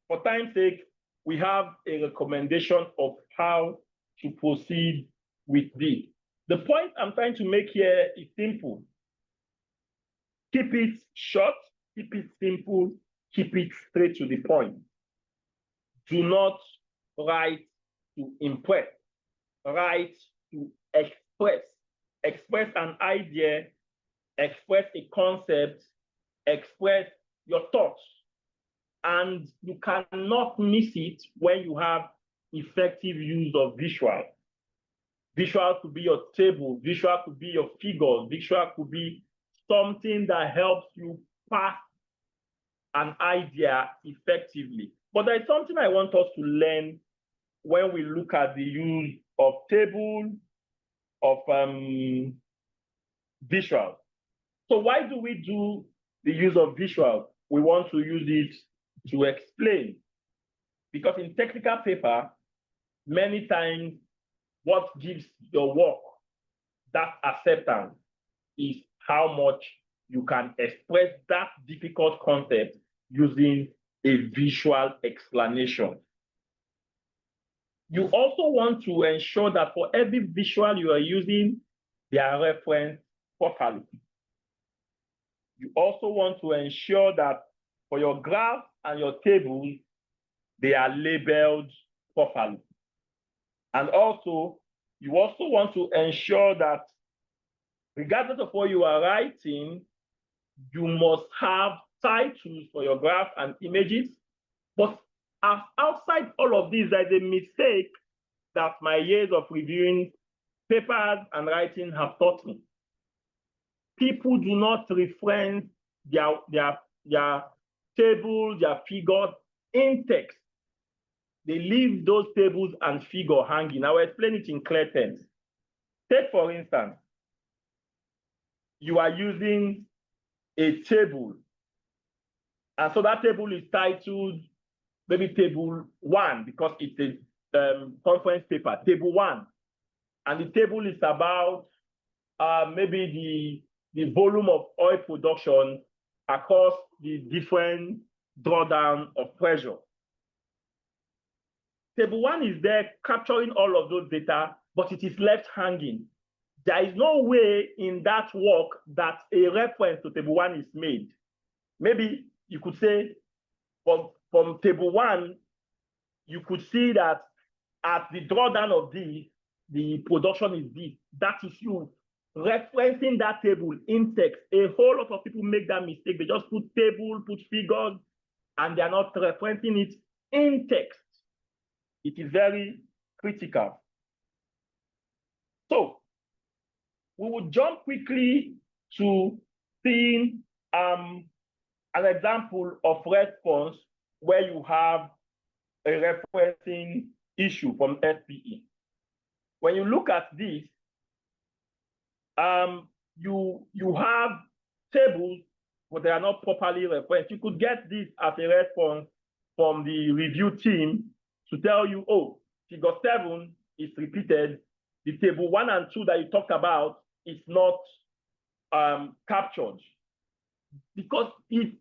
for time's sake, we have a recommendation of how to proceed with this. The point I'm trying to make here is simple. Keep it short, keep it simple, keep it straight to the point. Do not write to impress, write to express. Express an idea, express a concept, express your thoughts. And you cannot miss it when you have effective use of visual. Visual could be your table, visual could be your figures, visual could be something that helps you pass an idea effectively. But there's something I want us to learn when we look at the use of table, of visual. So why do we do the use of visual? We want to use it to explain. Because in technical paper, many times what gives your work that acceptance is how much you can express that difficult concept using a visual explanation. You also want to ensure that for every visual you are using, they are referenced properly. You also want to ensure that for your graph and your tables, they are labeled properly. And also, you also want to ensure that regardless of what you are writing, you must have titles for your graph and images. But outside all of this, there's a mistake that my years of reviewing papers and writing have taught me. People do not reference their tables, their figures in text. They leave those tables and figures hanging. I will explain it in clear terms. Take, for instance, you are using a table. And so that table is titled maybe table 1 because it's a conference paper, table 1. And the table is about maybe the volume of oil production across the different drawdown of pressure. Table 1 is there capturing all of those data, but it is left hanging. There is no way in that work that a reference to table 1 is made. Maybe you could say from table 1, you could see that at the drawdown of this, the production is this. That is you referencing that table in text. A whole lot of people make that mistake. They just put table, put figures, and they are not referencing it in text. It is very critical. So we will jump quickly to seeing an example of response where you have a referencing issue from SPE. When you look at this, you have tables, but they are not properly referenced. You could get this as a response from the review team to tell you, oh, figure 7 is repeated. The table 1 and 2 that you talked about is not captured. Because the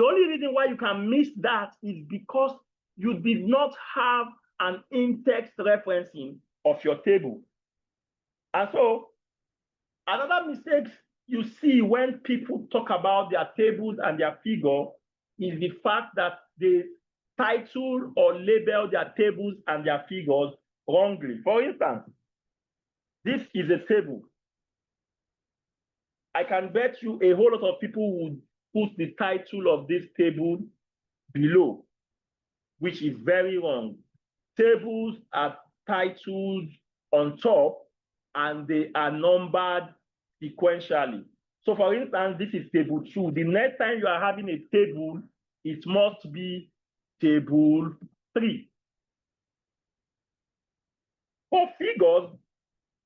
only reason why you can miss that is because you did not have an in-text referencing of your table. And so another mistake you see when people talk about their tables and their figure is the fact that they title or label their tables and their figures wrongly. For instance, this is a table. I can bet you a whole lot of people would put the title of this table below, which is very wrong. Tables are titled on top and they are numbered sequentially. So for instance, this is table 2. The next time you are having a table, it must be table 3. For figures,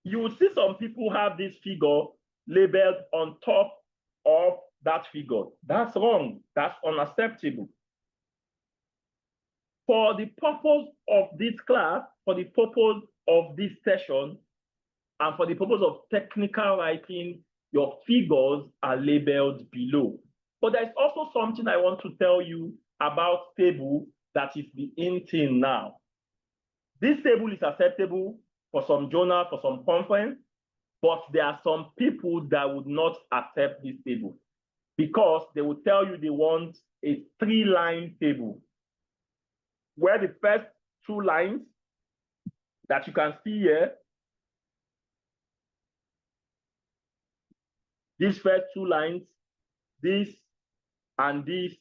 you will see some people have this figure labeled on top of that figure. That's wrong. That's unacceptable. For the purpose of this class, for the purpose of this session, and for the purpose of technical writing, your figures are labeled below. But there's also something I want to tell you about table that is the in thing now. This table is acceptable for some journal, for some conference, but there are some people that would not accept this table because they will tell you they want a 3-line table where the first 2 lines that you can see here, these first 2 lines, this and this,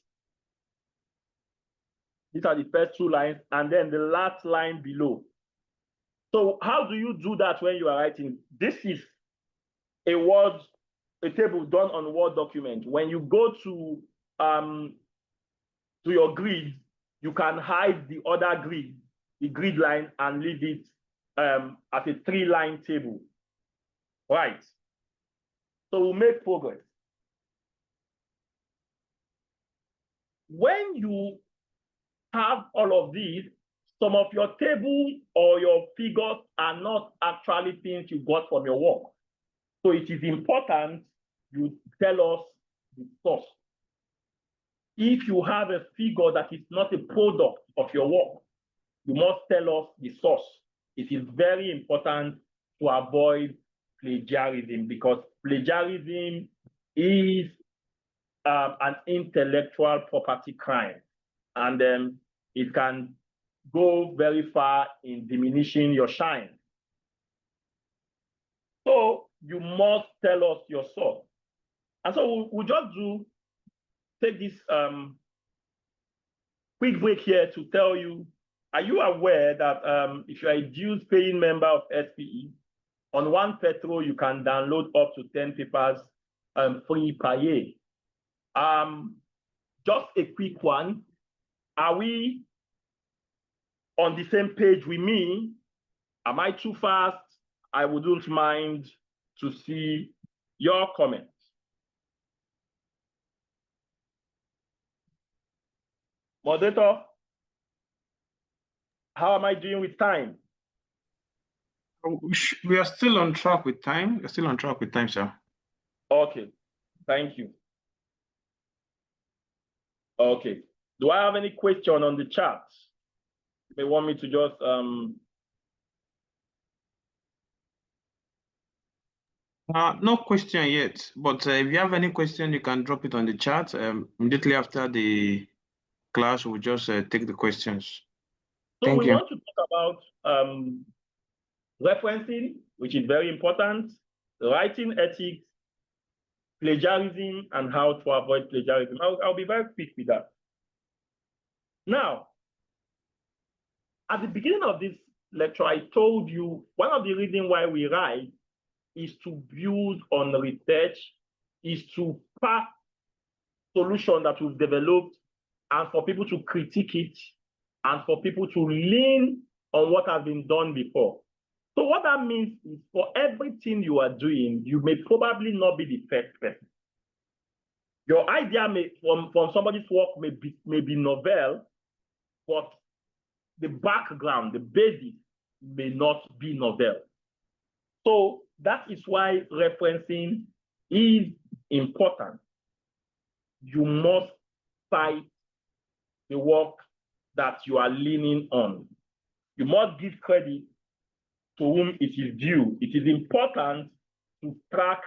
These are the first two lines, and then the last line below. So how do you do that when you are writing? This is a table done on Word document. When you go to your grid, you can hide the other grid, the grid line, and leave it as a 3-line table. Right. So we'll make progress. When you have all of these, some of your tables or your figures are not actually things you got from your work. So it is important you tell us the source. If you have a figure that is not a product of your work, you must tell us the source. It is very important to avoid plagiarism, because plagiarism is an intellectual property crime, and it can go very far in diminishing your shine. So you must tell us your source. And so we'll just take this quick break here to tell you, are you aware that if you are a dues paying member of SPE, on one Petro, you can download up to 10 papers free per year? Just a quick one. Are we on the same page with me? Am I too fast? I wouldn't mind to see your comments. Moderator, how am I doing with time? We are still on track with time. We're still on track with time, sir. Okay, thank you. Okay, do I have any question on the chat? They want me to just no question yet, but if you have any question, you can drop it on the chat. Immediately after the class, we'll just take the questions. So Thank we you. want to talk about referencing, which is very important, writing ethics, plagiarism, and how to avoid plagiarism. I'll be very quick with that. Now, at the beginning of this lecture, I told you one of the reasons why we write is to build on research, is to pass solutions that we've developed, and for people to critique it, and for people to lean on what has been done before. So what that means is, for everything you are doing, you may probably not be the first person. Your idea from somebody's work may be novel, but the background, the basis may not be novel. So that is why referencing is important. You must cite the work that you are leaning on. You must give credit to whom it is due. It is important to track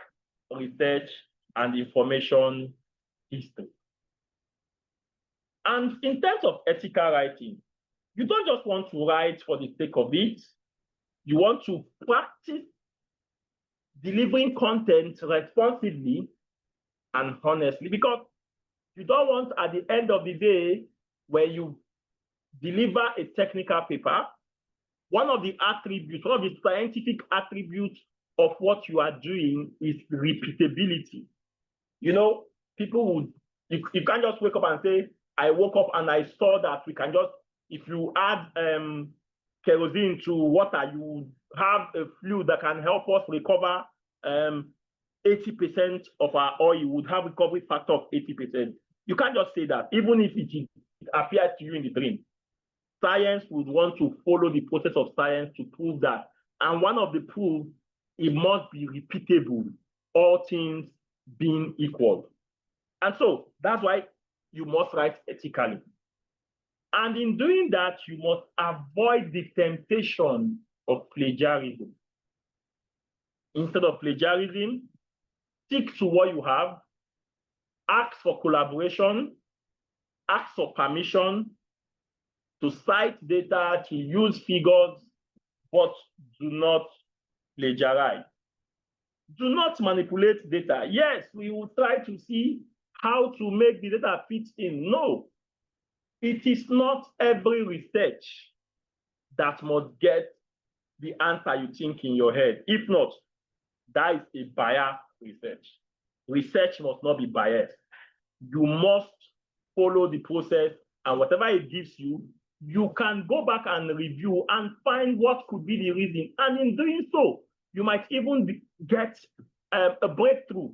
research and information history. And in terms of ethical writing, you don't just want to write for the sake of it. You want to practice delivering content responsibly and honestly, because you don't want, at the end of the day, when you deliver a technical paper, one of the scientific attributes of what you are doing is repeatability. You know, people would, you can't just wake up and say, I woke up and I saw that we can just, if you add kerosene to water, you have a fluid that can help us recover 80% of our oil, would have a recovery factor of 80%. You can't just say that, even if it appears to you in the dream. Science would want to follow the process of science to prove that. And one of the proofs, it must be repeatable, all things being equal. And so that's why you must write ethically. And in doing that, you must avoid the temptation of plagiarism. Instead of plagiarism, stick to what you have, ask for collaboration, ask for permission to cite data, to use figures, but do not plagiarize. Do not manipulate data. Yes, we will try to see how to make the data fit in. No. It is not every research that must get the answer you think in your head. If not, that is a biased research. Research must not be biased. You must follow the process, and whatever it gives you, you can go back and review and find what could be the reason. And in doing so, you might even get a breakthrough.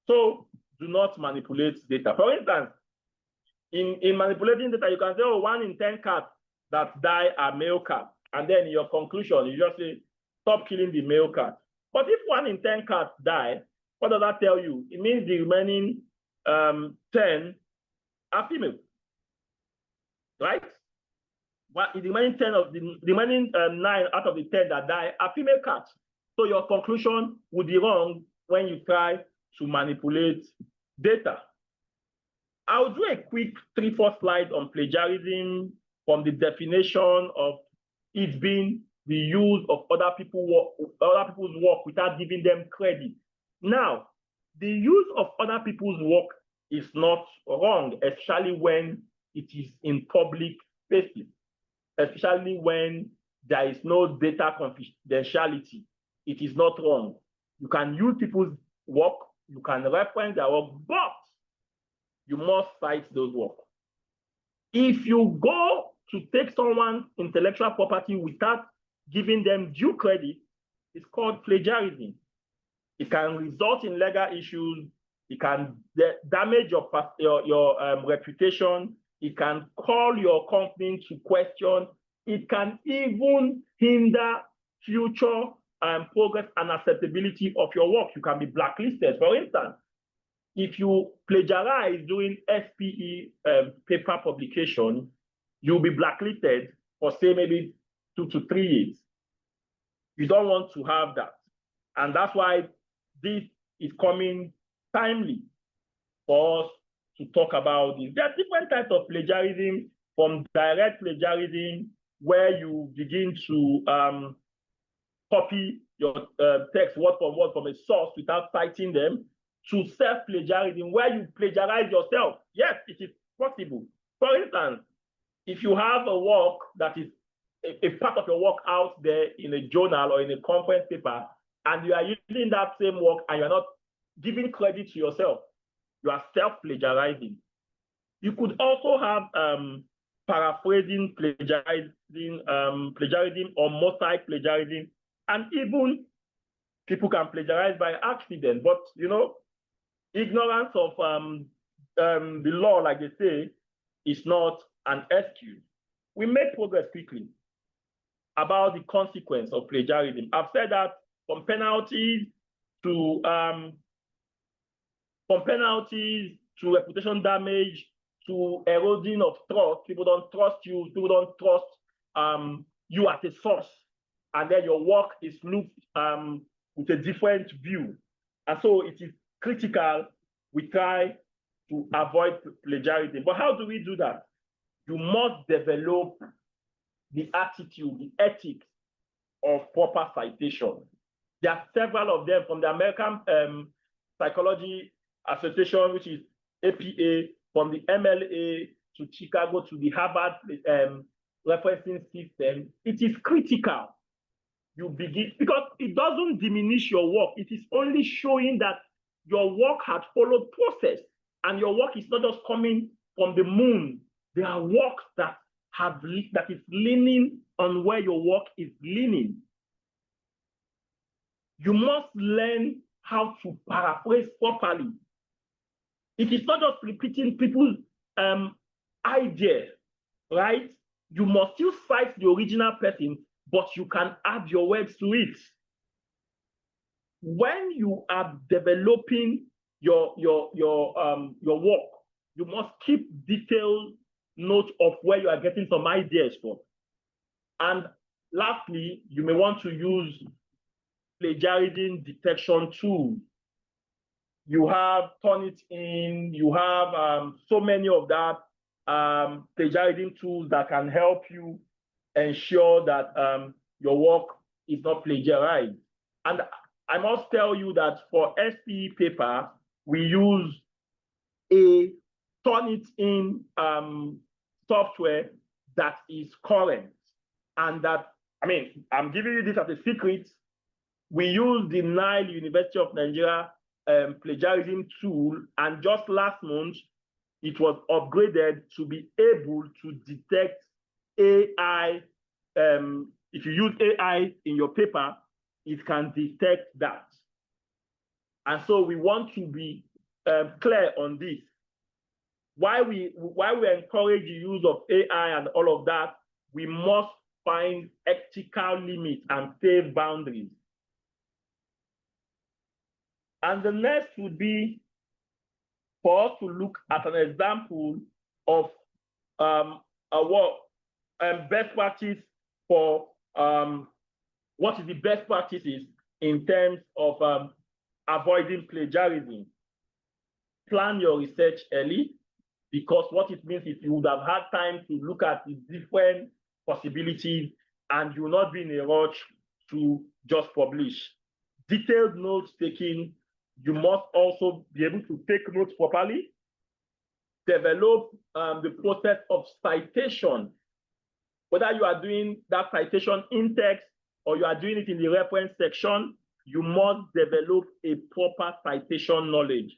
So do not manipulate data. For instance, in manipulating data, you can say, oh, 1 in 10 cats that die are male cats. And then in your conclusion, you just say, stop killing the male cat. But if 1 in 10 cats die, what does that tell you? It means the remaining 10 are female, right? But the remaining 10 of the remaining 9 out of the 10 that die are female cats. So your conclusion would be wrong when you try to manipulate data. I'll do a quick 3-4 slides on plagiarism from the definition of it being the use of other people's work without giving them credit. Now, the use of other people's work is not wrong, especially when it is in public spaces, especially when there is no data confidentiality. It is not wrong. You can use people's work, you can reference their work, but you must cite those work. If you go to take someone's intellectual property without giving them due credit, it's called plagiarism. It can result in legal issues. It can damage your reputation. It can call your company to question. It can even hinder future progress and acceptability of your work. You can be blacklisted. For instance, if you plagiarize during SPE paper publication, you'll be blacklisted for, say, maybe 2 to 3 years. You don't want to have that. And that's why this is coming timely for us to talk about this. There are different types of plagiarism, from direct plagiarism, where you begin to copy your text word for word from a source without citing them, to self-plagiarism, where you plagiarize yourself. Yes, it is possible. For instance, if you have a work that is a part of your work out there in a journal or in a conference paper, and you are using that same work and you're not giving credit to yourself, you are self-plagiarizing. You could also have paraphrasing plagiarizing, plagiarism or mosaic plagiarism, and even people can plagiarize by accident. But you know, ignorance of the law, like they say, is not an excuse. We make progress quickly about the consequence of plagiarism. I've said that from penalties to reputation damage to erosion of trust. People don't trust you. People don't trust you as a source, and then your work is looked with a different view. And so it is critical we try to avoid plagiarism. But how do we do that? You must develop the attitude, the ethics of proper citation. There are several of them, from the American Psychology Association, which is APA, from the MLA to Chicago to the Harvard referencing system. It is critical you begin, because it doesn't diminish your work. It is only showing that your work had followed process, and your work is not just coming from the moon. There are works that is leaning on where your work is leaning. You must learn how to paraphrase properly. It is not just repeating people's ideas, right? You must still cite the original person, but you can add your words to it. When you are developing your work, you must keep detailed note of where you are getting some ideas from. And lastly, you may want to use plagiarism detection tools. You have Turnitin, you have so many of that plagiarism tools that can help you ensure that your work is not plagiarized. And I must tell you that for SPE paper, we use a Turnitin software that is current. And that, I mean, I'm giving you this as a secret. We use the Nile University of Nigeria plagiarism tool, and just last month, it was upgraded to be able to detect AI. If you use AI in your paper, it can detect that. And so we want to be clear on this. Why we encourage the use of AI and all of that, we must find ethical limits and safe boundaries. And the next would be for us to look at an example of best practice for what is the best practices in terms of avoiding plagiarism. Plan your research early, because what it means is you would have had time to look at the different possibilities and you will not be in a rush to just publish. Detailed notes taking, you must also be able to take notes properly. Develop the process of citation. Whether you are doing that citation in text or you are doing it in the reference section, you must develop a proper citation knowledge.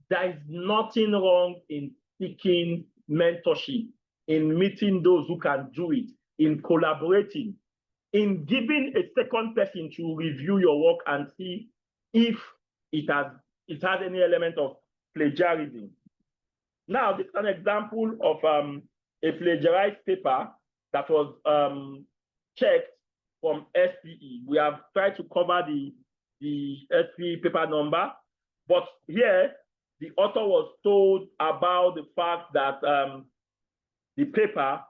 There is nothing wrong in seeking mentorship, in meeting those who can do it, in collaborating, in giving a second person to review your work and see if it has any element of plagiarism. Now, this is an example of a plagiarized paper that was checked from SPE. We have tried to cover the SPE paper number, but here the author was told about the fact that the paper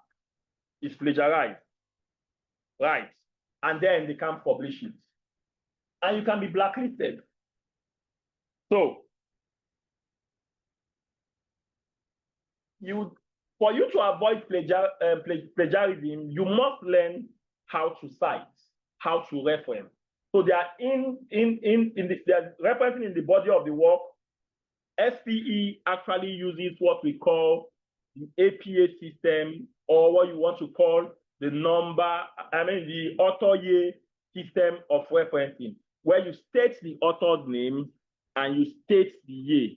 is plagiarized, right? And then they can't publish it. And you can be blacklisted. So, for you to avoid plagiarism, you must learn how to cite, how to reference. So they are they're referencing in the body of the work. SPE actually uses what we call the APA system, or what you want to call the the author year system of referencing, where you state the author's name and you state the year.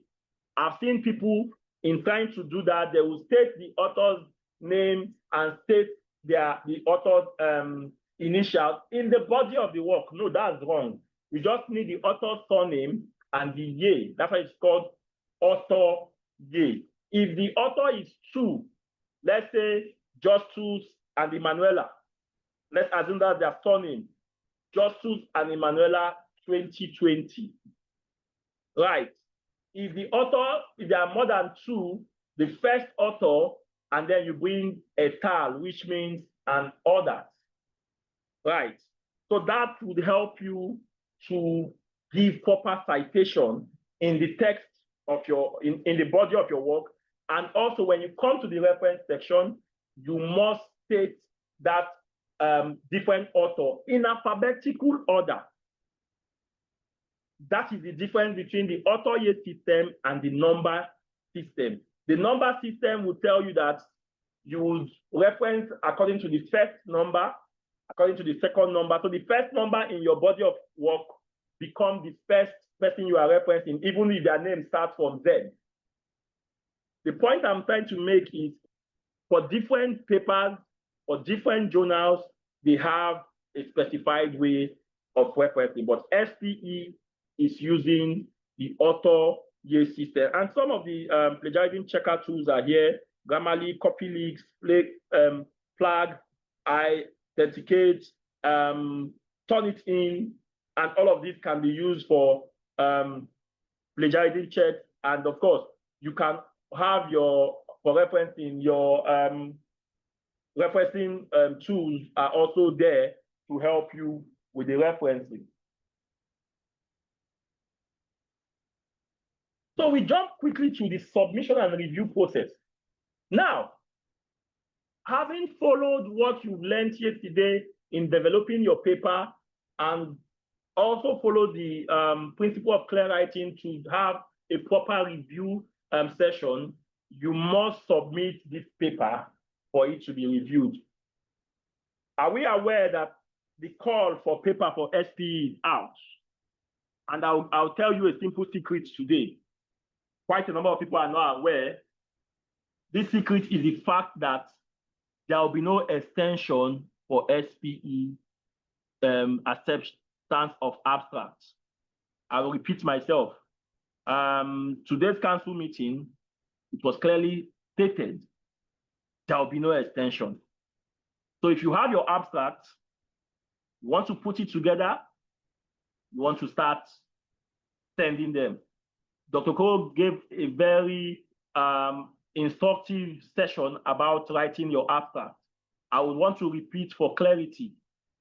I've seen people in trying to do that, they will state the author's name and state the author's initials in the body of the work. No, that's wrong. We just need the author's surname and the year. That's why it's called author year. If the author is two, let's say Justus and Emanuela, let's assume that their surname, Justus and Emanuela 2020. Right. If the author, if there are more than two, the first author, and then you bring a tal, which means an order. Right. So that would help you to give proper citation in the text of in the body of your work. And also when you come to the reference section, you must state that different author in alphabetical order. That is the difference between the author year system and the number system. The number system will tell you that you would reference according to the first number, according to the second number. So the first number in your body of work becomes the first person you are referencing, even if their name starts from Z. The point I'm trying to make is for different papers, for different journals, they have a specified way of referencing, but SPE is using the author year system. And some of the plagiarism checker tools are here: Grammarly, CopyLeaks, Flag, Authenticate, Turnitin, and all of these can be used for plagiarism checks. And of course, you can have for referencing, your referencing tools are also there to help you with the referencing. So we jump quickly to the submission and review process. Now, having followed what you learned yesterday in developing your paper, and also follow the principle of clear writing to have a proper review session, you must submit this paper for it to be reviewed. Are we aware that the call for paper for SPE is out? And I'll tell you a simple secret today. Quite a number of people are not aware. This secret is the fact that there will be no extension for SPE acceptance of abstracts. I will repeat myself. Today's council meeting, it was clearly stated there will be no extension. So if you have your abstract, you want to put it together, you want to start sending them. Dr. Cole gave a very instructive session about writing your abstract. I would want to repeat for clarity.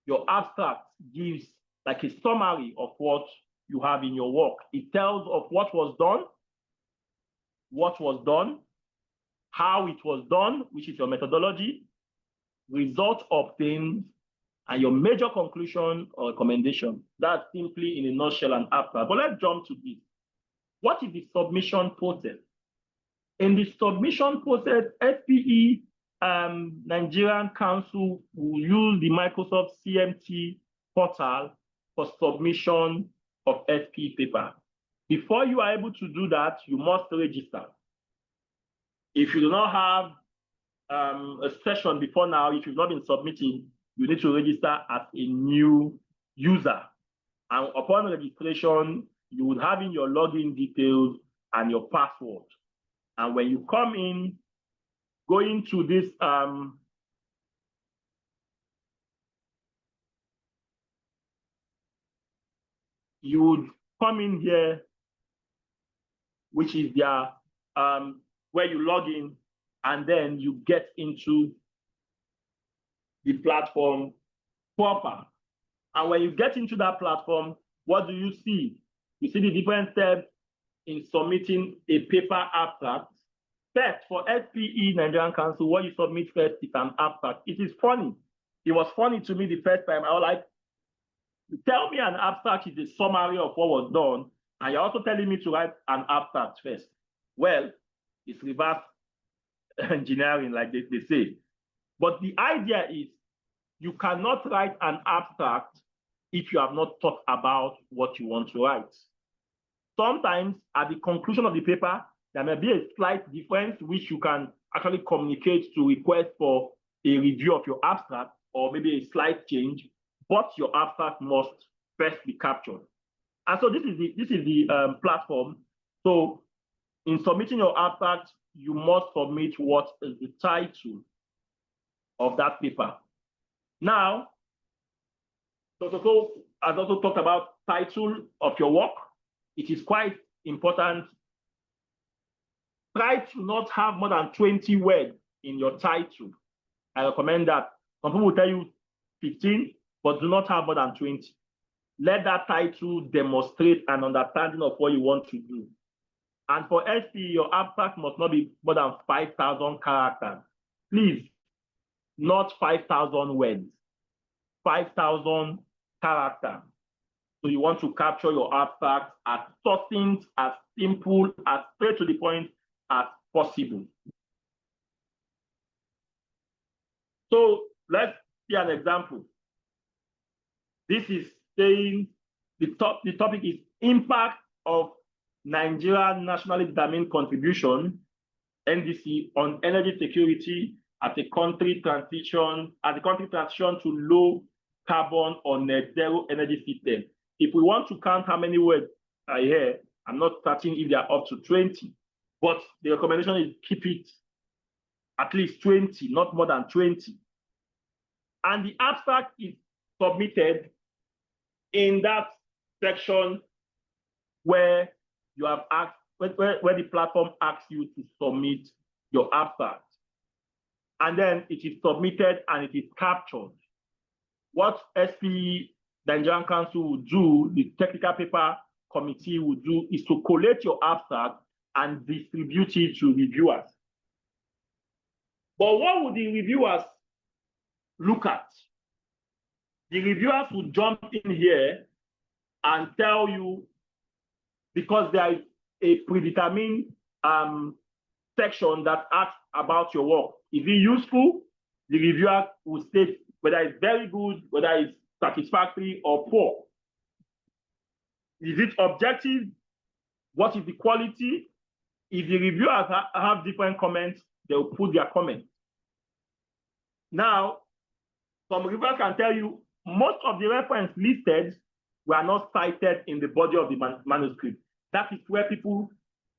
Your abstract gives like a summary of what you have in your work. It tells of what was done, how it was done, which is your methodology, results obtained, and your major conclusion or recommendation. That's simply in a nutshell an abstract. But let's jump to this. What is the submission process? In the submission process, SPE Nigerian Council will use the Microsoft CMT portal for submission of SPE paper. Before you are able to do that, you must register. If you do not have a session before now, if you've not been submitting, you need to register as a new user. And upon registration, you would have in your login details and your password. And when you come in, go into this you would come in here, which is their where you log in, and then you get into the platform proper. And when you get into that platform, what do you see? You see the different steps in submitting a paper abstract. First, for SPE Nigerian Council, what you submit first is an abstract. It is funny. It was funny to me the first time. I was like, tell me an abstract is a summary of what was done, and you're also telling me to write an abstract first. Well, it's reverse engineering, like they say. But the idea is you cannot write an abstract if you have not thought about what you want to write. Sometimes at the conclusion of the paper, there may be a slight difference which you can actually communicate to request for a review of your abstract, or maybe a slight change, but your abstract must first be captured. And so this is the platform. So in submitting your abstract, you must submit what is the title of that paper. Now, Dr. Cole has also talked about title of your work. It is quite important. Try to not have more than 20 words in your title. I recommend that. Some people will tell you 15, but do not have more than 20. Let that title demonstrate an understanding of what you want to do. And for SPE, your abstract must not be more than 5,000 characters. Please, not 5,000 words, 5,000 characters. So you want to capture your abstract as succinct, as simple, as straight to the point as possible. So let's see an example. This is saying the topic is impact of Nigerian nationally determined contribution, NDC, on energy security as a country transition to low carbon or net zero energy system. If we want to count how many words are here, I'm not certain if they are up to 20, but the recommendation is keep it at least 20, not more than 20. And the abstract is submitted in that section where you have asked, where the platform asks you to submit your abstract. And then it is submitted and it is captured. What SPE Nigerian Council will do, the technical paper committee will do, is to collate your abstract and distribute it to reviewers. But what would the reviewers look at? The reviewers will jump in here and tell you, because there is a predetermined section that asks about your work. Is it useful? The reviewer will state whether it's very good, whether it's satisfactory or poor. Is it objective? What is the quality? If the reviewers have different comments, they will put their comments. Now, some reviewers can tell you most of the references listed were not cited in the body of the manuscript. That is where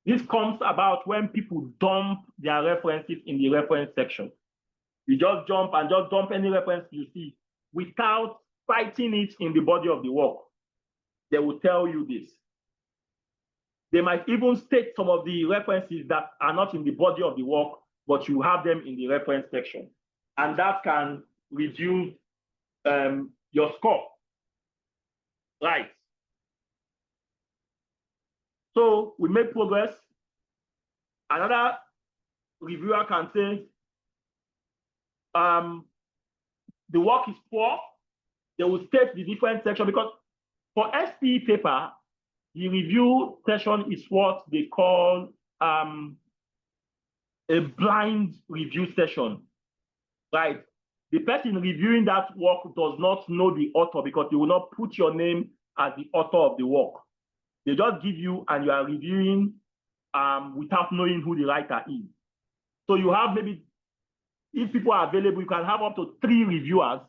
this comes about when people dump their references in the reference section. You just dump any reference you see without citing it in the body of the work. They will tell you this. They might even state some of the references that are not in the body of the work, but you have them in the reference section. And that can reduce your score. Right. So we make progress. Another reviewer can say, the work is poor. They will state the different section, because for SPE paper, the review session is what they call a blind review session, right? The person reviewing that work does not know the author, because they will not put your name as the author of the work. They just give you, and you are reviewing without knowing who the writer is. So you have maybe, if people are available, you can have up to 3 reviewers.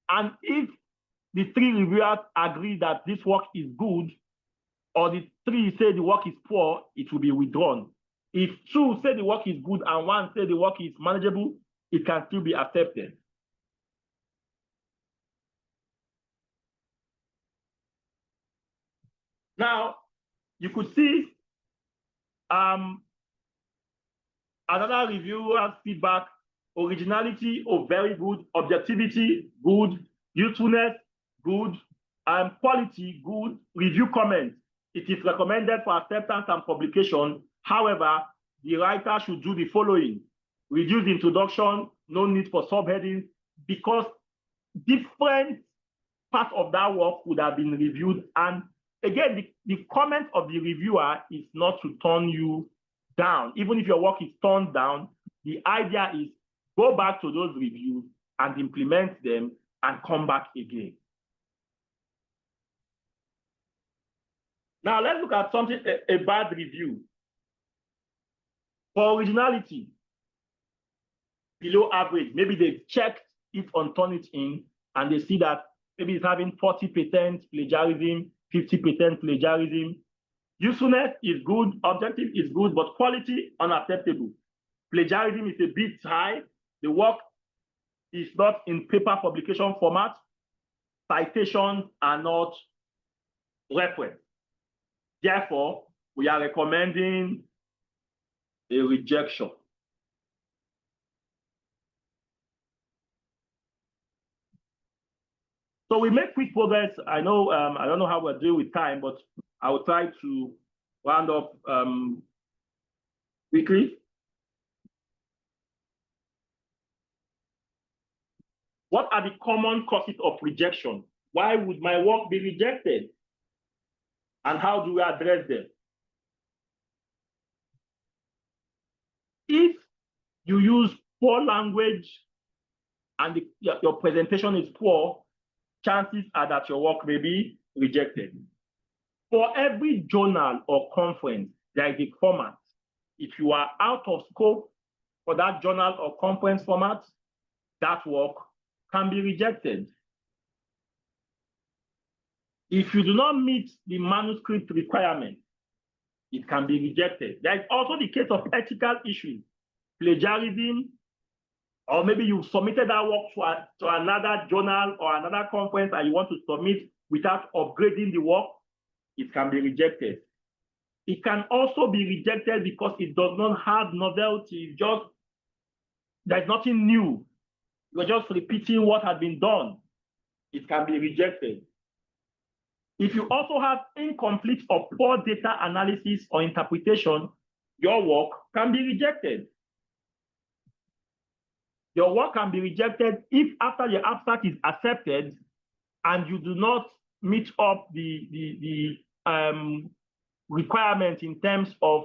And if the 3 reviewers agree that this work is good, or the 3 say the work is poor, it will be withdrawn. If 2 say the work is good and 1 say the work is manageable, it can still be accepted. Now, you could see another reviewer's feedback: originality, oh, very good; objectivity, good; usefulness, good; quality, good; review comment: it is recommended for acceptance and publication. However, the writer should do the following: reduce the introduction, no need for subheadings, because different parts of that work would have been reviewed. And again, the comment of the reviewer is not to turn you down. Even if your work is turned down, the idea is go back to those reviews and implement them and come back again. Now let's look at something, a bad review. For originality, below average, maybe they've checked it on Turnitin and they see that maybe it's having 40% plagiarism, 50% plagiarism. Usefulness is good, objective is good, but quality unacceptable. Plagiarism is a bit high. The work is not in paper publication format. Citations are not referenced. Therefore, we are recommending a rejection. So we make quick progress. I know, I don't know how we're doing with time, but I will try to round up quickly. What are the common causes of rejection? Why would my work be rejected? And how do we address them? If you use poor language and your presentation is poor, chances are that your work may be rejected. For every journal or conference, there is a format. If you are out of scope for that journal or conference format, that work can be rejected. If you do not meet the manuscript requirement, it can be rejected. There is also the case of ethical issues, plagiarism, or maybe you submitted that work to another journal or another conference and you want to submit without upgrading the work, it can be rejected. It can also be rejected because it does not have novelty. There's nothing new. You're just repeating what had been done. It can be rejected. If you also have incomplete or poor data analysis or interpretation, your work can be rejected. Your work can be rejected if after your abstract is accepted and you do not meet up the requirement in terms of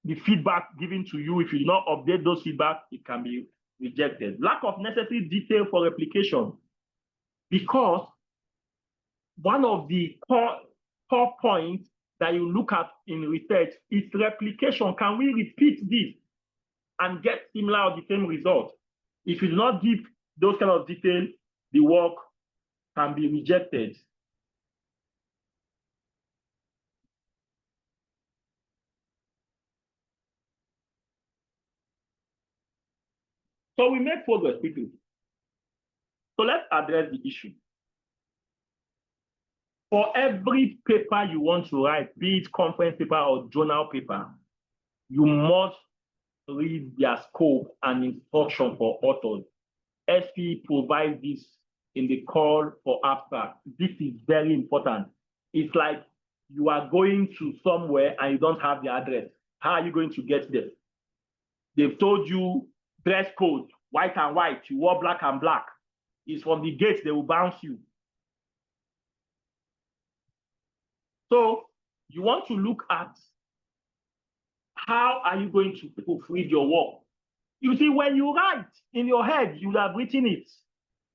the feedback given to you. If you do not update those feedback, it can be rejected. Lack of necessary detail for replication, because one of the core points that you look at in research is replication. Can we repeat this and get similar or the same result? If you do not give those kind of details, the work can be rejected. So we make progress quickly. So let's address the issue. For every paper you want to write, be it conference paper or journal paper, you must read their scope and instruction for authors. SP provides this in the call for abstract. This is very important. It's like you are going to somewhere and you don't have the address. How are you going to get there? They've told you dress code, white and white, you wore black and black. It's from the gate, they will bounce you. So you want to look at how are you going to proofread your work. You see, when you write in your head, you would have written it.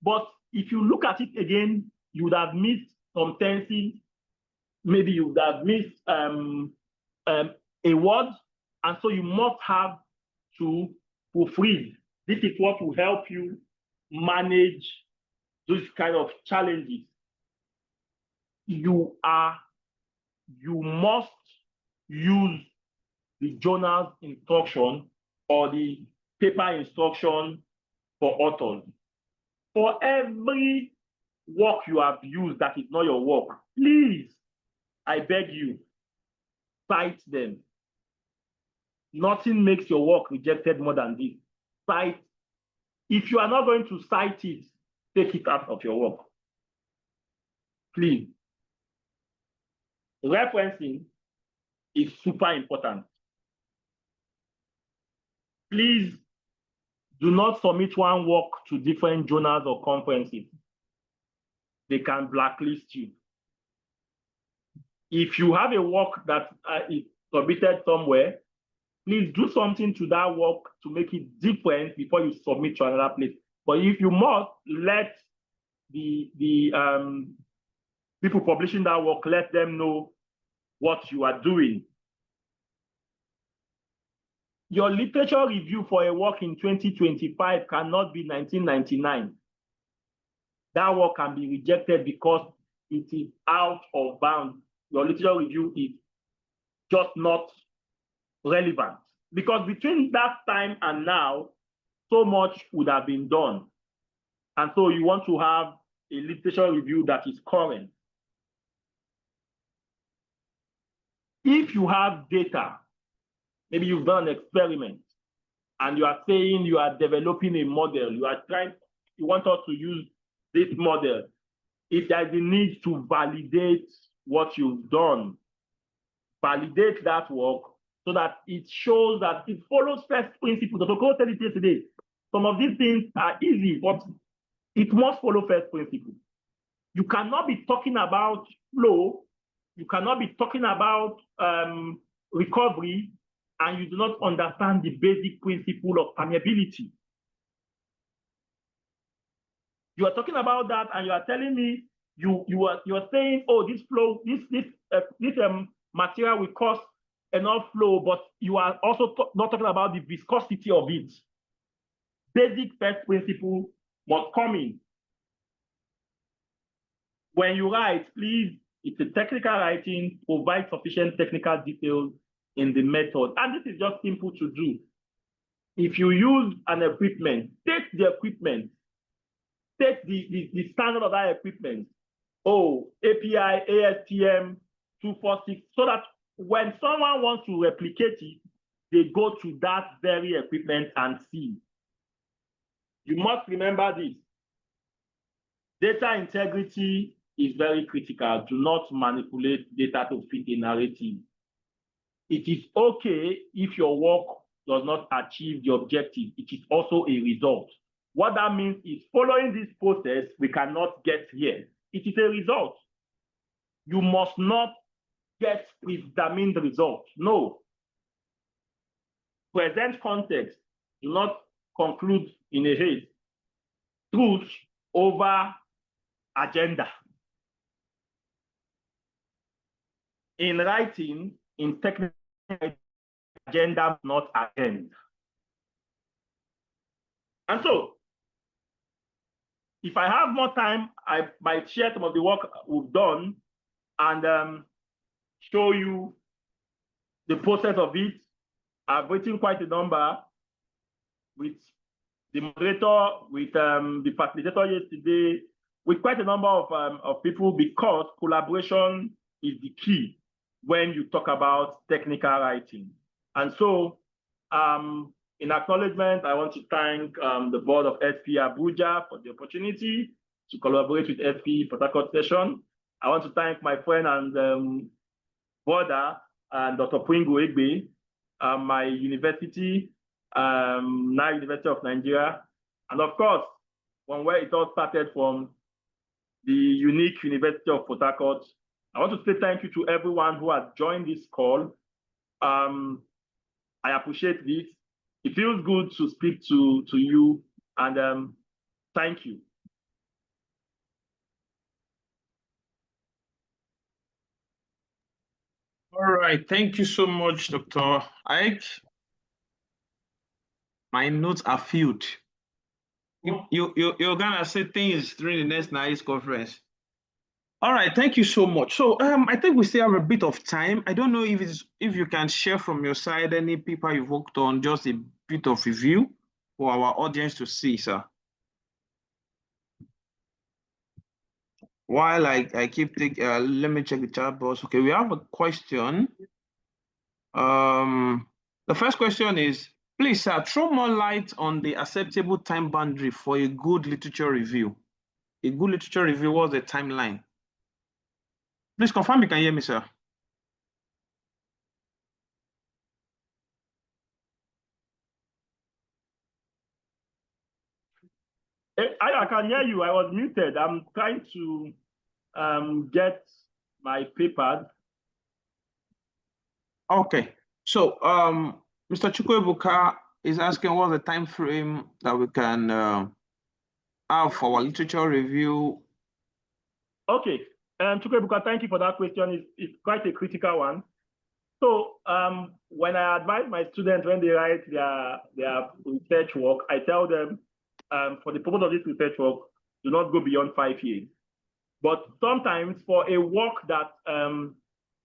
But if you look at it again, you would have missed some tenses. Maybe you would have missed a word. And so you must have to proofread. This is what will help you manage those kind of challenges. You must use the journal's instruction or the paper instruction for authors. For every work you have used that is not your work, please, I beg you, cite them. Nothing makes your work rejected more than this. Cite. If you are not going to cite it, take it out of your work. Please. Referencing is super important. Please do not submit one work to different journals or conferences. They can blacklist you. If you have a work that is submitted somewhere, please do something to that work to make it different before you submit to another place. But if you must, let the people publishing that work, let them know what you are doing. Your literature review for a work in 2025 cannot be 1999. That work can be rejected because it is out of bounds. Your literature review is just not relevant. Because between that time and now, so much would have been done. And so you want to have a literature review that is current. If you have data, maybe you've done an experiment and you are saying you are developing a model, you want us to use this model. If there is a need to validate what you've done, validate that work so that it shows that it follows first principles. Dr. Cole said it yesterday. Some of these things are easy, but it must follow first principles. You cannot be talking about flow, you cannot be talking about recovery, and you do not understand the basic principle of permeability. You are talking about that, and you are telling me you are saying, oh, this flow, this material will cause enough flow, but you are also not talking about the viscosity of it. Basic first principle must come in. When you write, please, it's a technical writing, provide sufficient technical details in the method. And this is just simple to do. If you use an equipment, take the equipment, take the standard of that equipment. Oh, API, ASTM 246, so that when someone wants to replicate it, they go to that very equipment and see. You must remember this. Data integrity is very critical. Do not manipulate data to fit a narrative. It is okay if your work does not achieve the objective. It is also a result. What that means is following this process, we cannot get here. It is a result. You must not get predetermined results. No. present context, do not conclude in a haste. Truth over agenda. In writing, in technical, agenda, not agenda. And so, if I have more time, I might share some of the work we've done and show you the process of it. I've written quite a number with the moderator, with the facilitator yesterday, with quite a number of people, because collaboration is the key when you talk about technical writing. And so, in acknowledgement, I want to thank the board of SP Abuja for the opportunity to collaborate with SP Port Harcourt session. I want to thank my friend and brother, Dr. Pringo Egbe, my university, now University of Nigeria, and of course, from where it all started from, the unique University of Port Harcourt. I want to say thank you to everyone who has joined this call. I appreciate this. It feels good to speak to you, and thank you. All right, thank you so much, Dr. Ike. My notes are filled. You're gonna say things during the next NICE conference. All right, thank you so much. So I think we still have a bit of time. I don't know if you can share from your side any paper you've worked on, just a bit of review for our audience to see, sir. While I keep thinking, let me check the chat box. Okay, we have a question. The first question is, please, sir, throw more light on the acceptable time boundary for a good literature review. A good literature review, what's the timeline? Please confirm you can hear me, sir. I can hear you. I was muted. I'm trying to get my papers. Okay. So Mr. Chukwuebuka is asking what's the time frame that we can have for our literature review. Okay. Chukwuebuka, thank you for that question. It's quite a critical one. So when I advise my students when they write their research work, I tell them, for the purpose of this research work, do not go beyond 5 years. But sometimes for a work that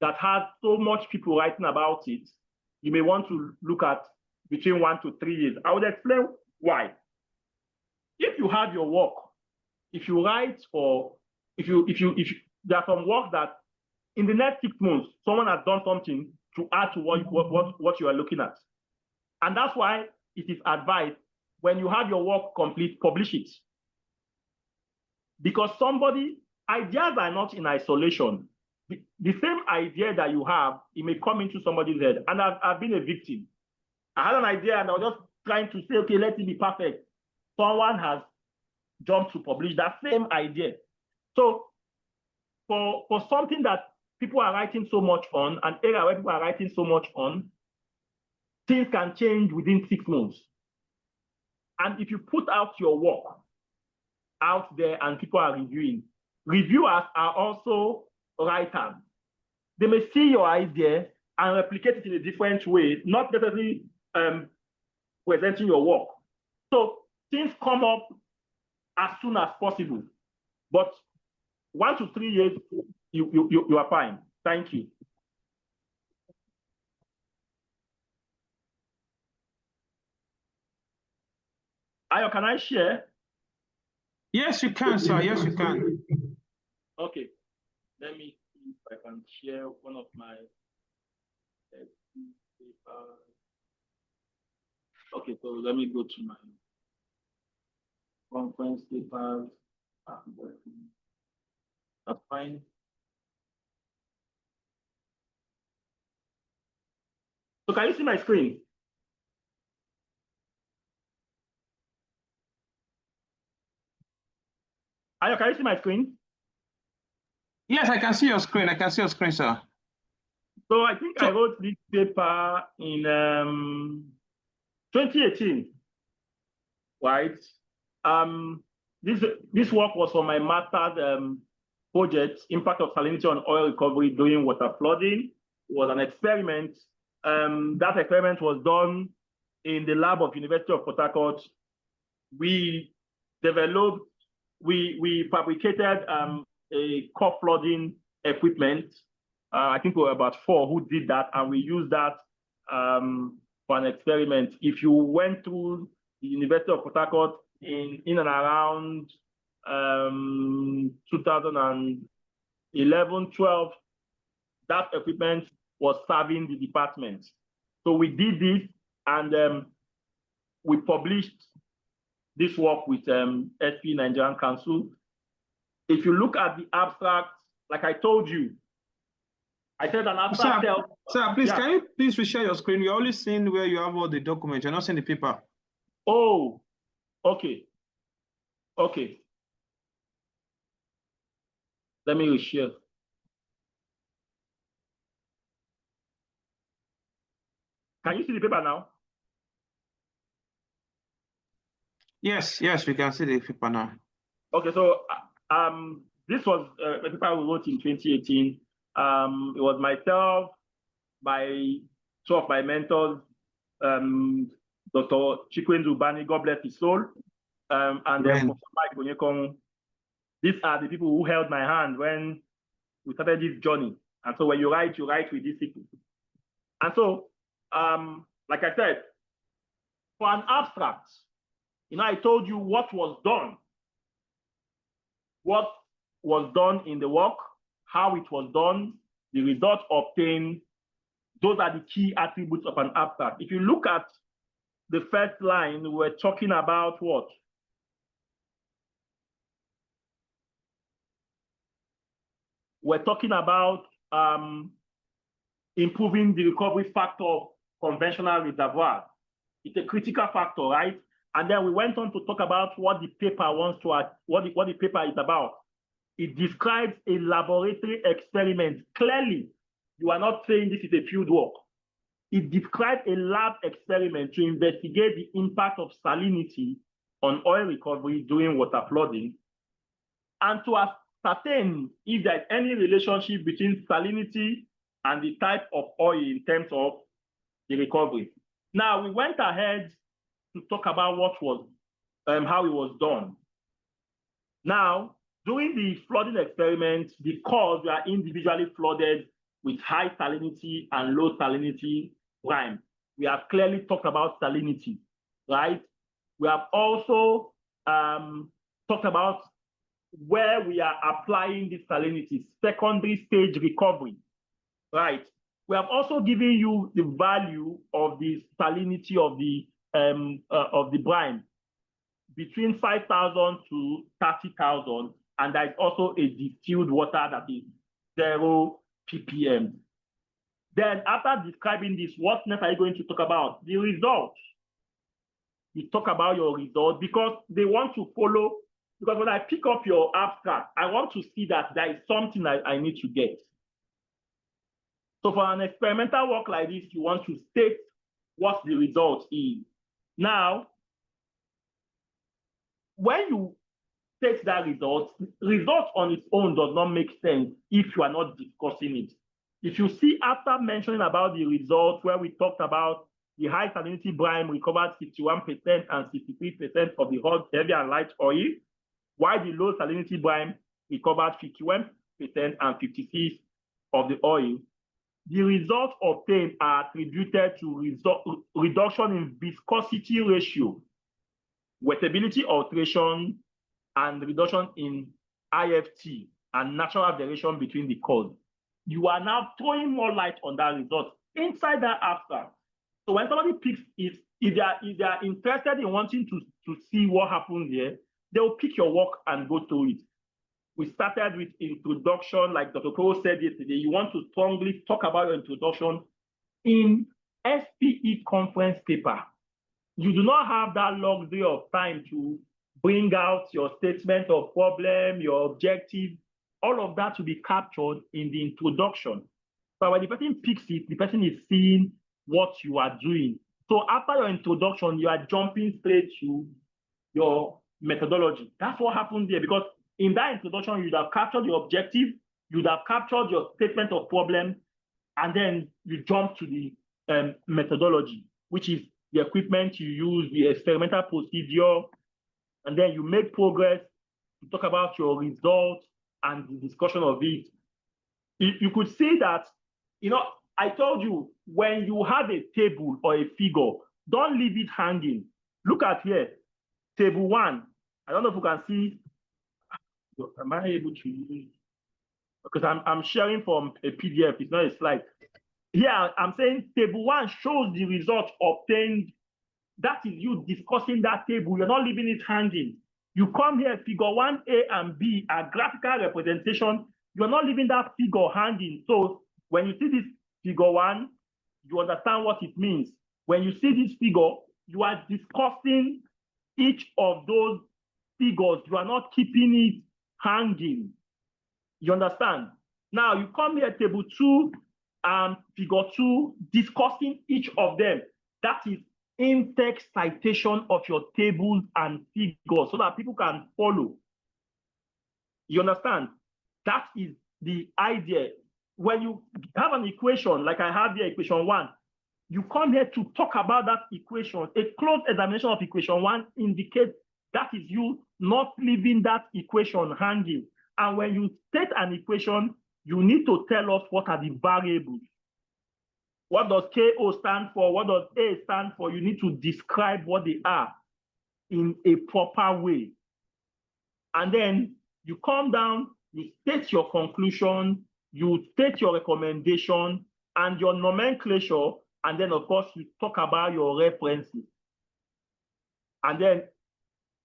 that has so much people writing about it, you may want to look at between 1 to 3 years. I would explain why. If you have your work, if you write for, if you there are some work that in the next 6 months, someone has done something to add to what you are looking at. And that's why it is advised, when you have your work complete, publish it. Because ideas are not in isolation. The same idea that you have, it may come into somebody's head. And I've been a victim. I had an idea and I was just trying to say, okay, let it be perfect. Someone has jumped to publish that same idea. So for something that people are writing so much on, an area where people are writing so much on, things can change within 6 months. And if you put out your work out there and people are reviewing, reviewers are also writers. They may see your idea and replicate it in a different way, not necessarily presenting your work. So things come up as soon as possible, but 1 to 3 years, you are fine. Thank you. Ayo, can I share? Yes, you can, sir. Yes, you can. Okay. Let me see if I can share one of my papers. Okay, so let me go to my conference papers. That's fine. So can you see my screen? Ayo, can you see my screen? Yes, I can see your screen. I can see your screen, sir. So I think I wrote this paper in 2018, right? This work was for my master's project, Impact of Salinity on Oil Recovery During Water Flooding. It was an experiment. That experiment was done in the lab of University of Port Harcourt. We fabricated a core flooding equipment. I think we were about 4 who did that, and we used that for an experiment. If you went through the University of Port Harcourt in and around 2011, 12, that equipment was serving the department. So we did this, and we published this work with SP Nigerian Council. If you look at the abstract, like I told you, I said an abstract. Sir, please, can you please reshare your screen? We're only seeing where you have all the documents. You're not seeing the paper. Oh, okay. Okay. Let me reshare. Can you see the paper now? Yes, we can see the paper now. Okay, so this was a paper we wrote in 2018. It was myself, two of my mentors, Dr. Chikwendu Ubani, God bless his soul, and then Professor Mike Onyekong. These are the people who held my hand when we started this journey. And so when you write with these people. And so, like I said, for an abstract, I told you what was done in the work, how it was done, the results obtained. Those are the key attributes of an abstract. If you look at the first line, we're talking about what? We're talking about improving the recovery factor of conventional reservoirs. It's a critical factor, right? And then we went on to talk about what the paper wants to, what the paper is about. It describes a laboratory experiment. Clearly, you are not saying this is a field work. It describes a lab experiment to investigate the impact of salinity on oil recovery during water flooding, and to ascertain if there's any relationship between salinity and the type of oil in terms of the recovery. Now, we went ahead to talk about what was, how it was done. Now, during the flooding experiment, the cores were individually flooded with high salinity and low salinity brine. We have clearly talked about salinity, right? We have also talked about where we are applying this salinity, secondary stage recovery, right? We have also given you the value of the salinity of the brine between 5,000 to 30,000, and there is also a distilled water that is 0 ppm. Then after describing this, what next are you going to talk about? The results. You talk about your results because they want to follow, because when I pick up your abstract, I want to see that there is something I need to get. So for an experimental work like this, you want to state what the result is. Now, when you state that result on its own does not make sense if you are not discussing it. If you see after mentioning about the results where we talked about the high salinity brine recovered 61% and 63% of the hot, heavy, and light oil, while the low salinity brine recovered 51% and 56% of the oil, the results obtained are attributed to reduction in viscosity ratio, wettability alteration, and reduction in IFT and natural variation between the cores. You are now throwing more light on that result inside that abstract. So when somebody picks it, if they are interested in wanting to see what happens here, they will pick your work and go through it. We started with introduction, like Dr. Koro said yesterday. You want to strongly talk about your introduction in SPE conference paper. You do not have that luxury of time to bring out your statement of problem, your objective, all of that to be captured in the introduction. But when the person picks it, the person is seeing what you are doing. So after your introduction, you are jumping straight to your methodology. That's what happened there, because in that introduction, you'd have captured your objective, you'd have captured your statement of problem, and then you jump to the methodology, which is the equipment you use, the experimental procedure, and then you make progress to talk about your results and the discussion of it. You could see that, I told you, when you have a table or a figure, don't leave it hanging. Look at here, table 1. I don't know if you can see. Am I able to use? Because I'm sharing from a PDF, it's not a slide. Here, I'm saying table 1 shows the results obtained. That is you discussing that table. You're not leaving it hanging. You come here, figure 1A and B are graphical representation. You're not leaving that figure hanging. So when you see this figure 1, you understand what it means. When you see this figure, you are discussing each of those figures. You are not keeping it hanging. You understand? Now you come here, table 2 and figure 2, discussing each of them. That is in-text citation of your tables and figures so that people can follow. You understand? That is the idea. When you have an equation, like I have here, equation 1, you come here to talk about that equation. A close examination of equation 1 indicates that is you not leaving that equation hanging. And when you state an equation, you need to tell us what are the variables. What does KO stand for? What does A stand for? You need to describe what they are in a proper way. And then you come down, you state your conclusion, you state your recommendation and your nomenclature, and then of course you talk about your references. And then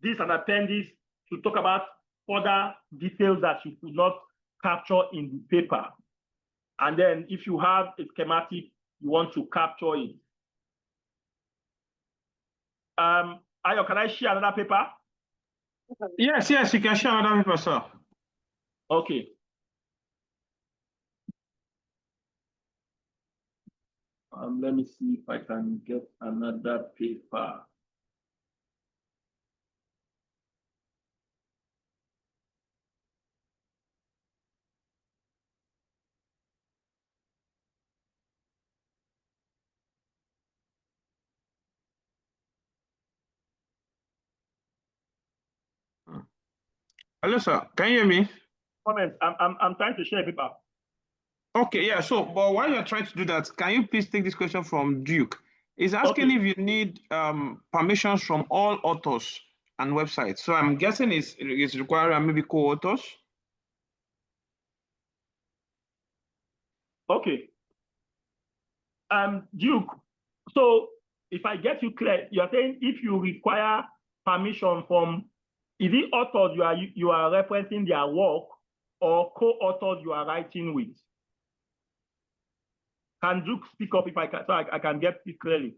this is an appendix to talk about further details that you could not capture in the paper. And then if you have a schematic, you want to capture it. Ayo, can I share another paper? Yes, you can share another paper, sir. Okay. Let me see if I can get another paper. Hello, sir. Can you hear me? Comment. I'm trying to share a paper. Okay, yeah. So, but while you're trying to do that, can you please take this question from Duke? He's asking if you need permissions from all authors and websites. So I'm guessing it's requiring maybe co-authors. Okay. Duke. So if I get you clear, you're saying if you require permission from, is it authors you are referencing their work or co-authors you are writing with? Can Duke speak up if I can, so I can get it clearly?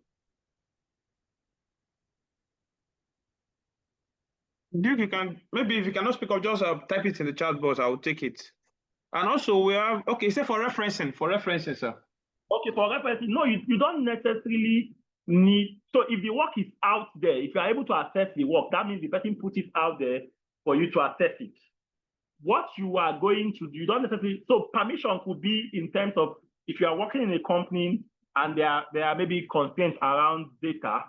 Duke, you can, maybe if you cannot speak up, just type it in the chat box, I'll take it. And also we have, okay, say for referencing, sir. Okay, for referencing, no, you don't necessarily need, so if the work is out there, if you are able to assess the work, that means the person put it out there for you to assess it. What you are going to do, you don't necessarily, so permission could be in terms of, if you are working in a company and there are maybe constraints around data,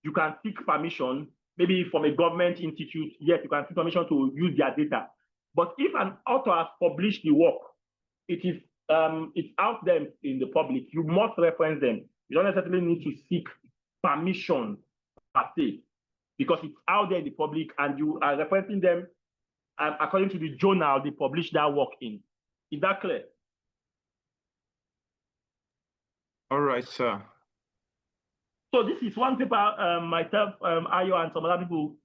you can seek permission, maybe from a government institute, yes, you can seek permission to use their data. But if an author has published the work, it's out there in the public, you must reference them. You don't necessarily need to seek permission per se, because it's out there in the public and you are referencing them according to the journal they published that work in. Is that clear? All right, sir. So this is one paper myself, Ayo, and some other people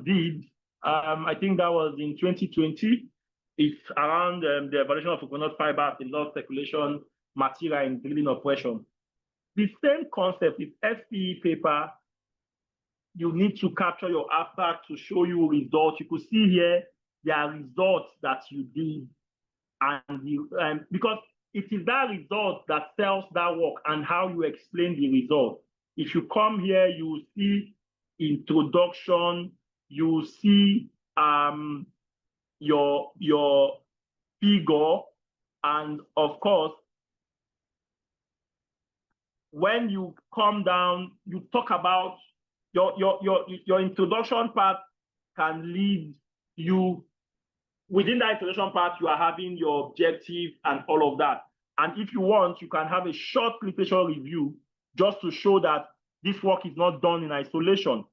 did. I think that was in 2020. It's around the evaluation of coconut fiber in low circulation material in drilling operation. The same concept is SPE paper. You need to capture your abstract to show you results. You could see here there are results that you did, and because it is that result that sells that work and how you explain the result. If you come here, you will see introduction, you will see your figure, and of course, when you come down, you talk about your introduction part can lead you. Within that introduction part, you are having your objective and all of that. And if you want, you can have a short literature review just to show that this work is not done in isolation.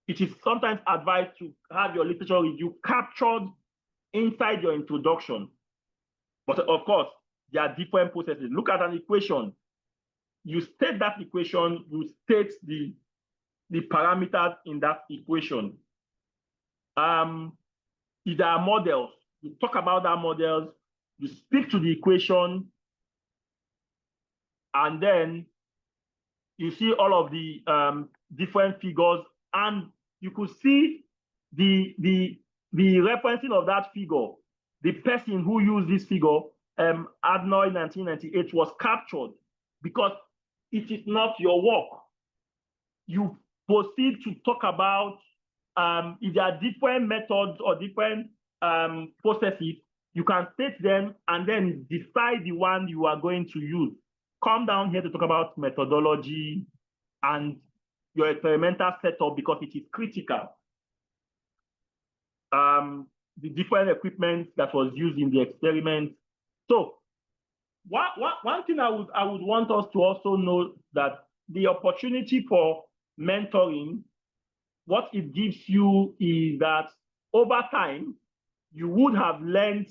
It is sometimes advised to have your literature review captured inside your introduction. But of course, there are different processes. Look at an equation. You state that equation, you state the parameters in that equation. If there are models, you talk about that models, you speak to the equation, and then you see all of the different figures, and you could see the referencing of that figure. The person who used this figure, Adnoy 1998, was captured because it is not your work. You proceed to talk about if there are different methods or different processes, you can state them and then decide the one you are going to use. Come down here to talk about methodology and your experimental setup because it is critical. The different equipment that was used in the experiment. So one thing I would want us to also know that the opportunity for mentoring, what it gives you is that over time, you would have learned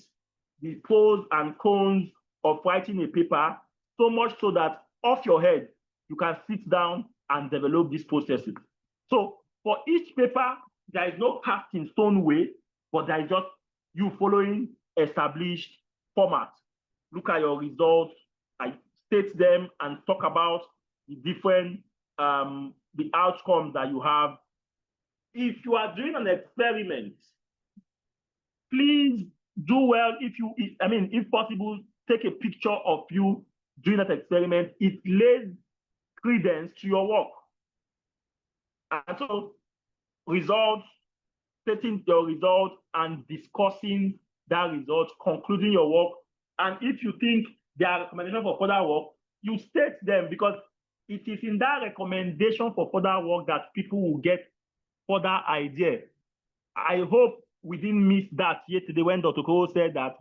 the pros and cons of writing a paper, so much so that off your head, you can sit down and develop these processes. So for each paper, there is no cast in stone way, but there is just you following established format. Look at your results, I state them and talk about the different, the outcomes that you have. If you are doing an experiment, please do well if possible, take a picture of you doing that experiment. It lays credence to your work. And so results, stating your results and discussing that result, concluding your work. And if you think there are recommendations for further work, you state them because it is in that recommendation for further work that people will get further idea. I hope we didn't miss that yesterday when Dr. Koro said that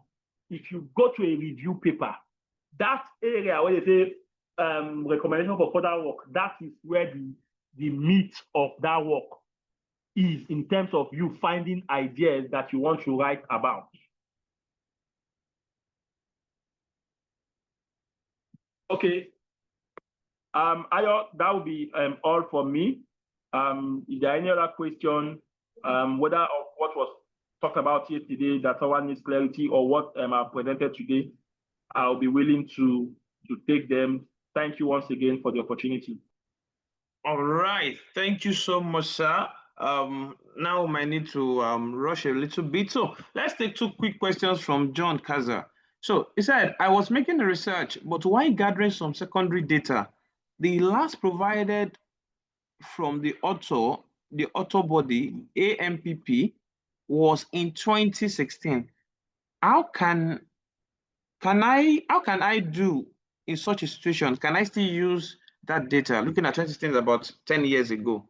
if you go to a review paper, that area where they say recommendation for further work, that is where the meat of that work is in terms of you finding ideas that you want to write about. Okay, Ayo, that will be all for me. Is there any other question, whether of what was talked about yesterday that someone needs clarity or what I presented today, I'll be willing to take them. Thank you once again for the opportunity. All right, thank you so much, sir. Now I need to rush a little bit. So let's take two quick questions from John Kaza. So he said, I was making a research, but why gathering some secondary data? The last provided from the author body, AMPP, was in 2016. How can I do in such a situation? Can I still use that data? Looking at 2016 about 10 years ago.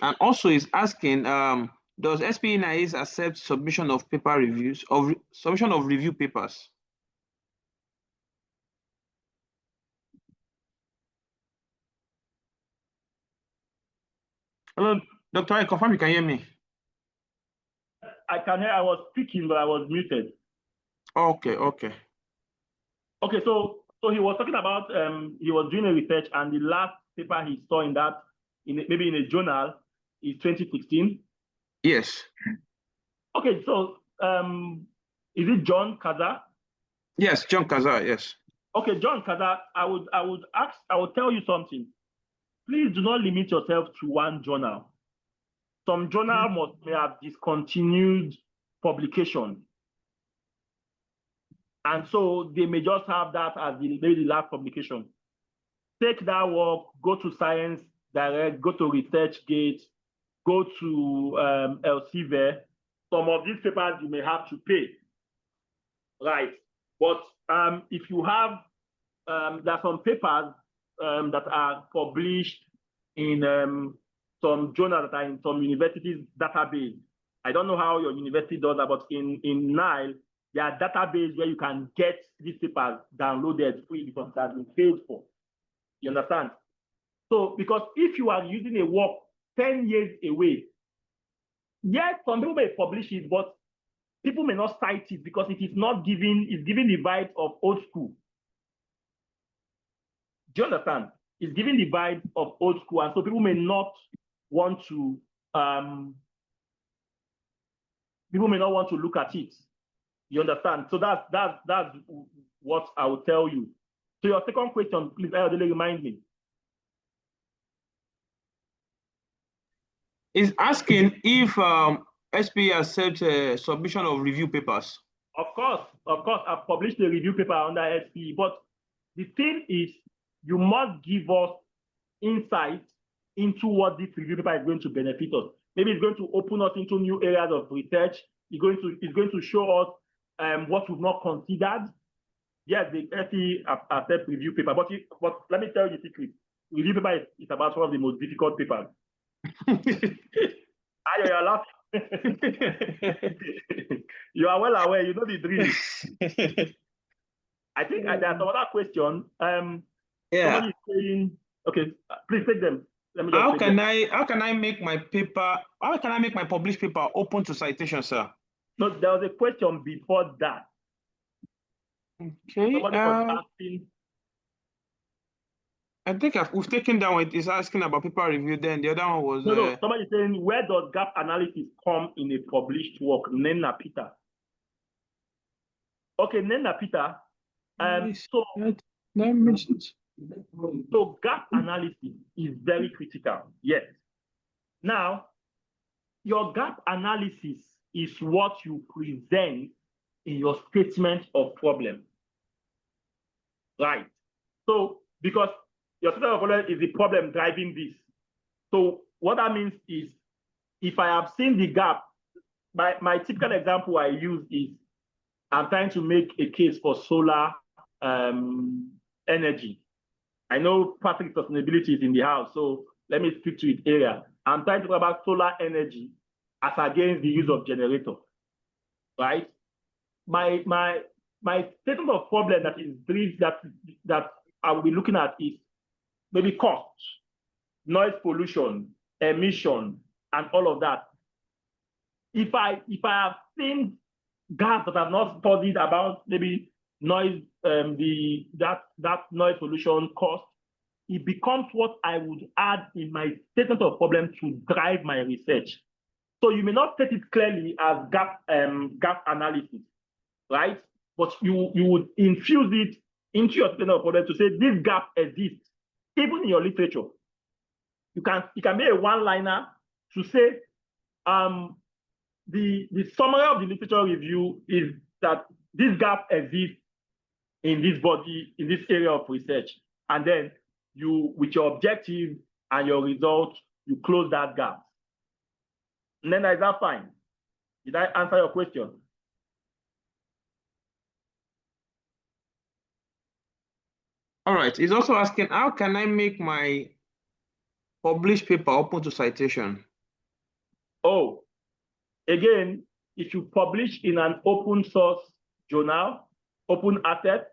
And also is asking, does SPNIS accept submission of paper reviews, of submission of review papers? Hello, Dr. I confirm you can hear me. I can hear, I was speaking, but I was muted. Okay. Okay, so he was talking about, he was doing a research and the last paper he saw in that, maybe in a journal, is 2016. Yes. Okay, so is it John Kaza? Yes, John Kaza, yes. Okay, John Kaza, I would tell you something. Please do not limit yourself to one journal. Some journal may have discontinued publication. And so they may just have that as maybe the last publication. take that work, go to Science Direct, go to ResearchGate, go to Elsevier. Some of these papers you may have to pay, right? But if you have, there are some papers that are published in some journals that are in some universities' database. I don't know how your university does that, but in Nile, there are databases where you can get these papers downloaded free because that's been paid for. You understand? So, because if you are using a work 10 years away, yes, some people may publish it, but people may not cite it because it is not giving, it's giving the vibe of old school. Do you understand? It's giving the vibe of old school, and so people may not want to look at it. You understand? So that's what I will tell you. So your second question, please, Ayodele, remind me. Is asking if SP accepts submission of review papers. Of course, I've published a review paper under SP, but the thing is, you must give us insight into what this review paper is going to benefit us. Maybe it's going to open us into new areas of research. It's going to show us what we've not considered. Yes, the SP accept review paper, but let me tell you the secret. Review paper is about one of the most difficult papers. You're laughing. You are well aware. You know the drill. I think there's another question. Yeah. Somebody is saying, okay, please take them. Let me just How can I make my paper? How can I make my published paper open to citation, sir? No, there was a question before that. Okay. Somebody was asking. I think we've taken that one. It is asking about paper review. Then the other one was No. Somebody saying, where does gap analysis come in a published work? Nena Peter. Okay, Nena Peter. So gap analysis is very critical. Yes. Now, your gap analysis is what you present in your statement of problem. Right. So, because your statement of problem is the problem driving this. So what that means is, if I have seen the gap, my typical example I use is, I'm trying to make a case for solar energy. I know Patrick sustainability is in the house, so let me speak to its area. I'm trying to talk about solar energy as against the use of generator, right? My statement of problem that is brief that I will be looking at is maybe cost, noise pollution, emission, and all of that. If I have seen gaps that I've not studied about maybe noise, that noise pollution cost, it becomes what I would add in my statement of problem to drive my research. So you may not state it clearly as gap analysis, right? But you would infuse it into your statement of problem to say this gap exists, even in your literature. It can be a one-liner to say the summary of the literature review is that this gap exists in this body, in this area of research. And then you, with your objective and your result, you close that gap. And then is that fine? Did I answer your question? All right. He's also asking, how can I make my published paper open to citation? Oh, again, if you publish in an open source journal, open access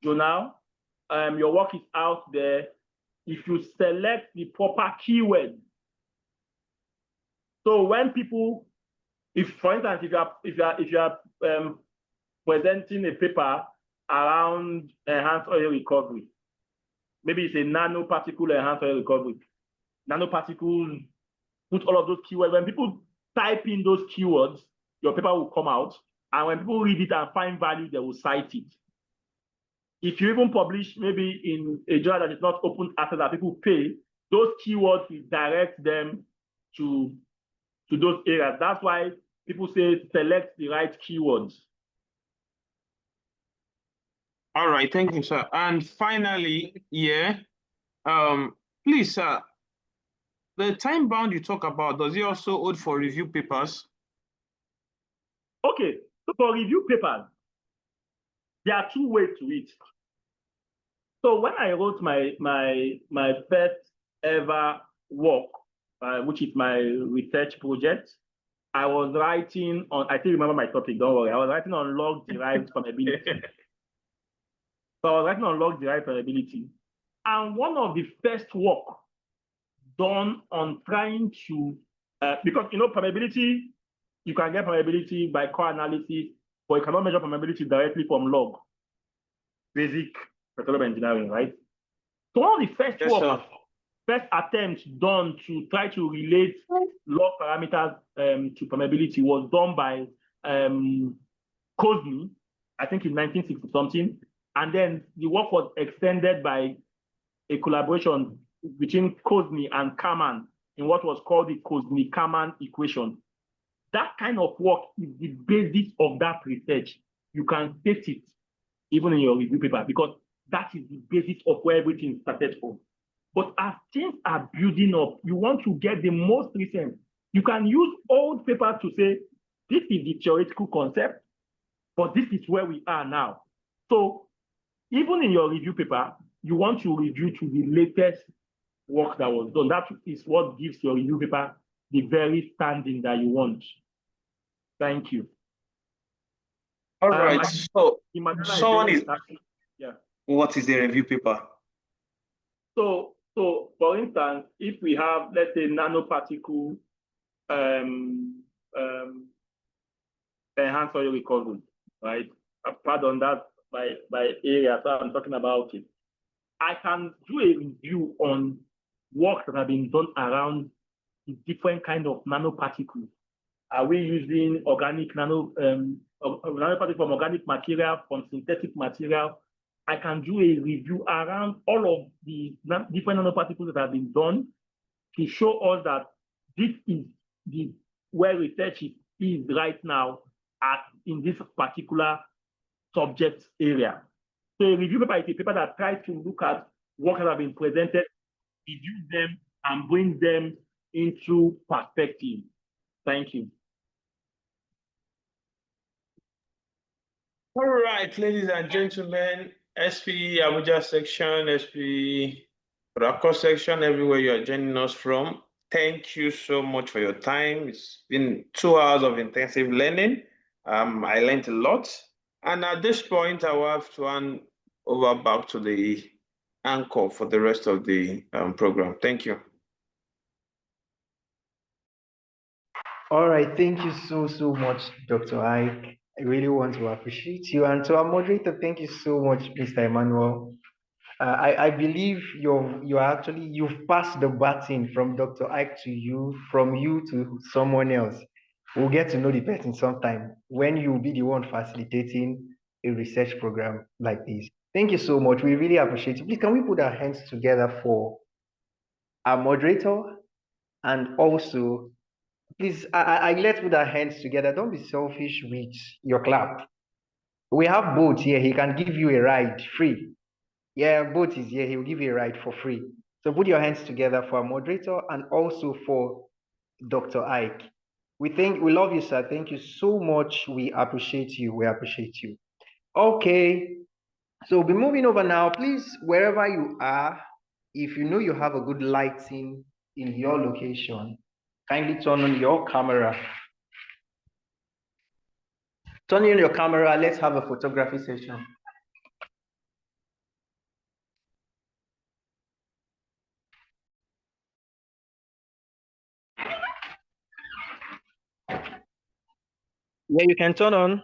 journal, your work is out there. If you select the proper keyword, so when people, for instance, if you are presenting a paper around enhanced oil recovery, maybe it's a nanoparticle enhanced oil recovery. Nanoparticles, put all of those keywords. When people type in those keywords, your paper will come out. And when people read it and find value, they will cite it. If you even publish maybe in a journal that is not open access that people pay, those keywords will direct them to those areas. That's why people say select the right keywords. All right, thank you, sir. And finally, yeah, Please, sir, the time bound you talk about, does it also hold for review papers? Okay, so for review papers, there are two ways to it. So when I wrote my first ever work, which is my research project, I was writing on, I still remember my topic, don't worry. I was writing on log-derived permeability. So I was writing on log-derived permeability. And one of the first work done on trying to, because, you know, permeability, you can get permeability by core analysis, but you cannot measure permeability directly from log, basic petroleum engineering, right? So one of the first first attempts done to try to relate log parameters to permeability was done by Cosney, I think in 1960 something, and then the work was extended by a collaboration between Cosney and Kármán in what was called the Cosney-Kármán equation. That kind of work is the basis of that research. You can state it even in your review paper because that is the basis of where everything started from. But as things are building up, you want to get the most recent. You can use old papers to say, this is the theoretical concept, but this is where we are now. So even in your review paper, you want to review to the latest work that was done. That is what gives your review paper the very standing that you want. Thank you. All right. So someone is asking, yeah. What is the review paper? So for instance, if we have, let's say, nanoparticle enhanced oil recovery, right? Pardon that by area, so I'm talking about it. I can do a review on work that have been done around the different kind of nanoparticles. Are we using organic nanoparticle from organic material, from synthetic material? I can do a review around all of the different nanoparticles that have been done to show us that this is where research is right now in this particular subject area. So a review paper is a paper that tries to look at what has been presented, review them, and bring them into perspective. Thank you. All right, ladies and gentlemen, SP Abuja section, SP Rako section, everywhere you are joining us from, thank you so much for your time. It's been 2 hours of intensive learning. I learned a lot. And at this point, I will have to hand over back to the anchor for the rest of the program. Thank you. All right, thank you so much, Dr. Ike. I really want to appreciate you. And to our moderator, thank you so much, Mr. Emmanuel. I believe you've passed the baton from Dr. Ike to you, from you to someone else. We'll get to know the person sometime when you'll be the one facilitating a research program like this. Thank you so much. We really appreciate it. Please, can we put our hands together for our moderator? And also, please, let's put our hands together. Don't be selfish with your clap. We have Boat here. He can give you a ride free. Yeah, Boat is here. He will give you a ride for free. So put your hands together for our moderator and also for Dr. Ike. We love you, sir. Thank you so much. We appreciate you. We appreciate you. Okay. So we'll be moving over now. Please, wherever you are, if you know you have a good lighting in your location, kindly turn on your camera. Turn on your camera. Let's have a photography session. Yeah, you can turn on.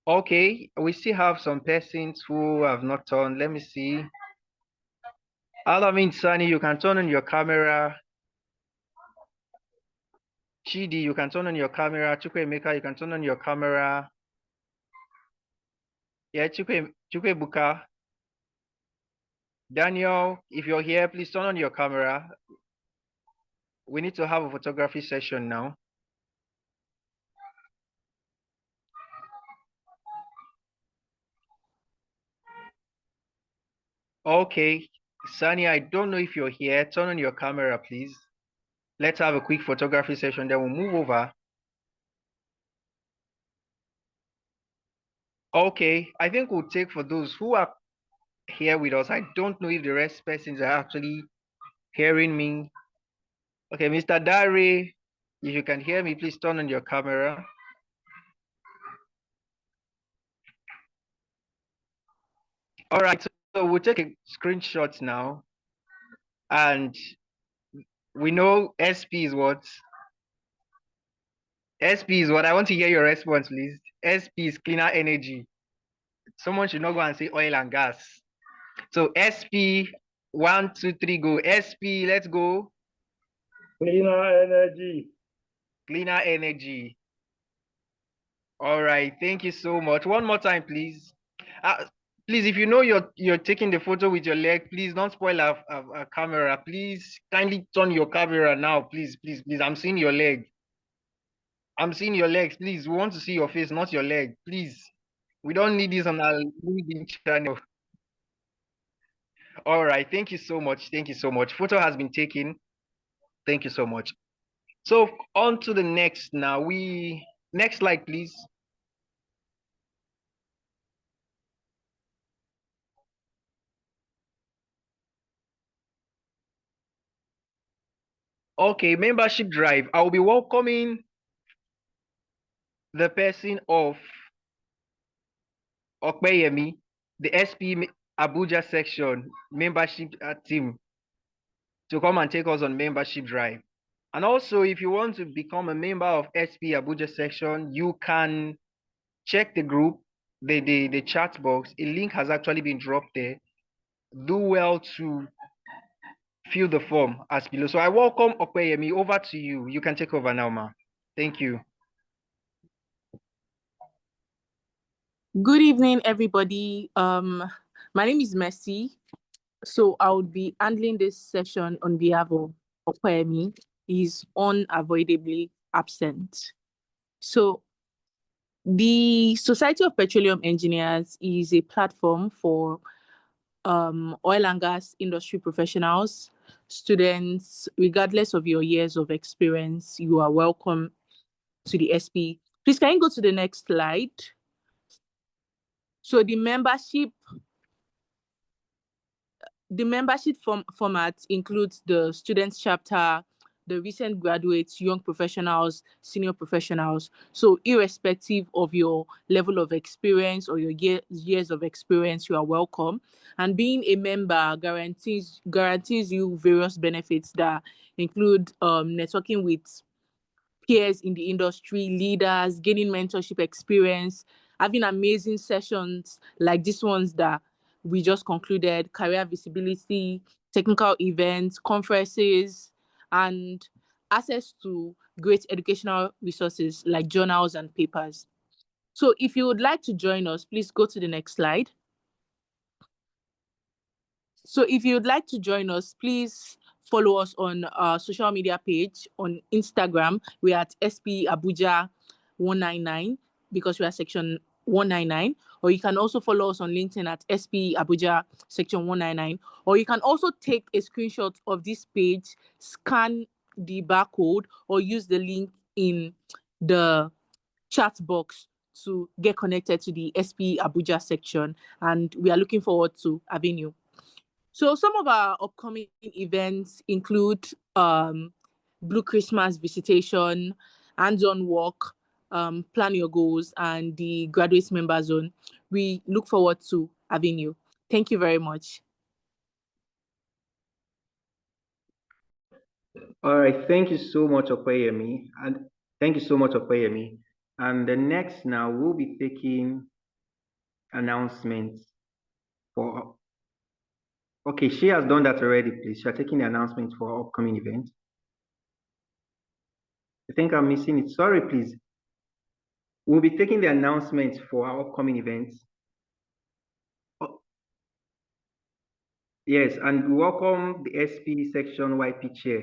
Okay, we still have some persons who have not turned. Let me see. Alamin Sani, you can turn on your camera. Chidi, you can turn on your camera. Chukwemeka, you can turn on your camera. Yeah, Chukwebuka. Daniel, if you're here, please turn on your camera. We need to have a photography session now. Okay, Sunny, I don't know if you're here. Turn on your camera, please. Let's have a quick photography session, then we'll move over. Okay, I think we'll take for those who are here with us. I don't know if the rest persons are actually hearing me. Okay, Mr. Dare, if you can hear me, please turn on your camera. All right, so we'll take a screenshot now. And we know SP is what? SP is what? I want to hear your response, please. SP is cleaner energy. Someone should not go and say oil and gas. So SP, 1, 2, 3, go. SP, let's go. Cleaner energy. Cleaner energy. All right, thank you so much. One more time, please. Please, if you know you're taking the photo with your leg, please don't spoil our camera. Please kindly turn your camera now, please, please, please. I'm seeing your leg. I'm seeing your legs. Please, we want to see your face, not your leg. Please. We don't need this on our LinkedIn channel. All right, thank you so much. Thank you so much. Photo has been taken. Thank you so much. So on to the next now. Next slide, please. Okay, membership drive. I'll be welcoming the person of Okpeyemi, the SP Abuja section membership team, to come and take us on membership drive. And also, if you want to become a member of SP Abuja section, you can check the group, the chat box. A link has actually been dropped there. Do well to fill the form as below. So I welcome Okpeyemi. Over to you. You can take over now, ma. Thank you. Good evening, everybody. My name is Mercy. So I would be handling this session on behalf of Okpeyemi. He's unavoidably absent. So the Society of Petroleum Engineers is a platform for oil and gas industry professionals, students, regardless of your years of experience. You are welcome to the SP. Please, can you go to the next slide? So the membership format includes the students chapter, the recent graduates, young professionals, senior professionals. So irrespective of your level of experience or your years of experience, you are welcome. And being a member guarantees you various benefits that include networking with peers in the industry, leaders, gaining mentorship experience, having amazing sessions like these ones that we just concluded, career visibility, technical events, conferences, and access to great educational resources like journals and papers. So if you would like to join us, please go to the next slide. So if you would like to join us, please follow us on our social media page. On Instagram, we are at SP Abuja 199 because we are section 199. Or you can also follow us on LinkedIn at SP Abuja section 199. Or you can also take a screenshot of this page, scan the barcode, or use the link in the chat box to get connected to the SP Abuja section. And we are looking forward to having you. So some of our upcoming events include Blue Christmas visitation, hands-on walk, plan your goals, and the graduates member zone. We look forward to having you. Thank you very much. All right, thank you so much, Okpeyemi. And thank you so much, Okpeyemi. And the next now, we'll be taking announcements for. Okay, she has done that already, please. She are taking the announcements for upcoming events. I think I'm missing it. Sorry, please. We'll be taking the announcements for our upcoming events. Yes, and welcome the SP section YP chair.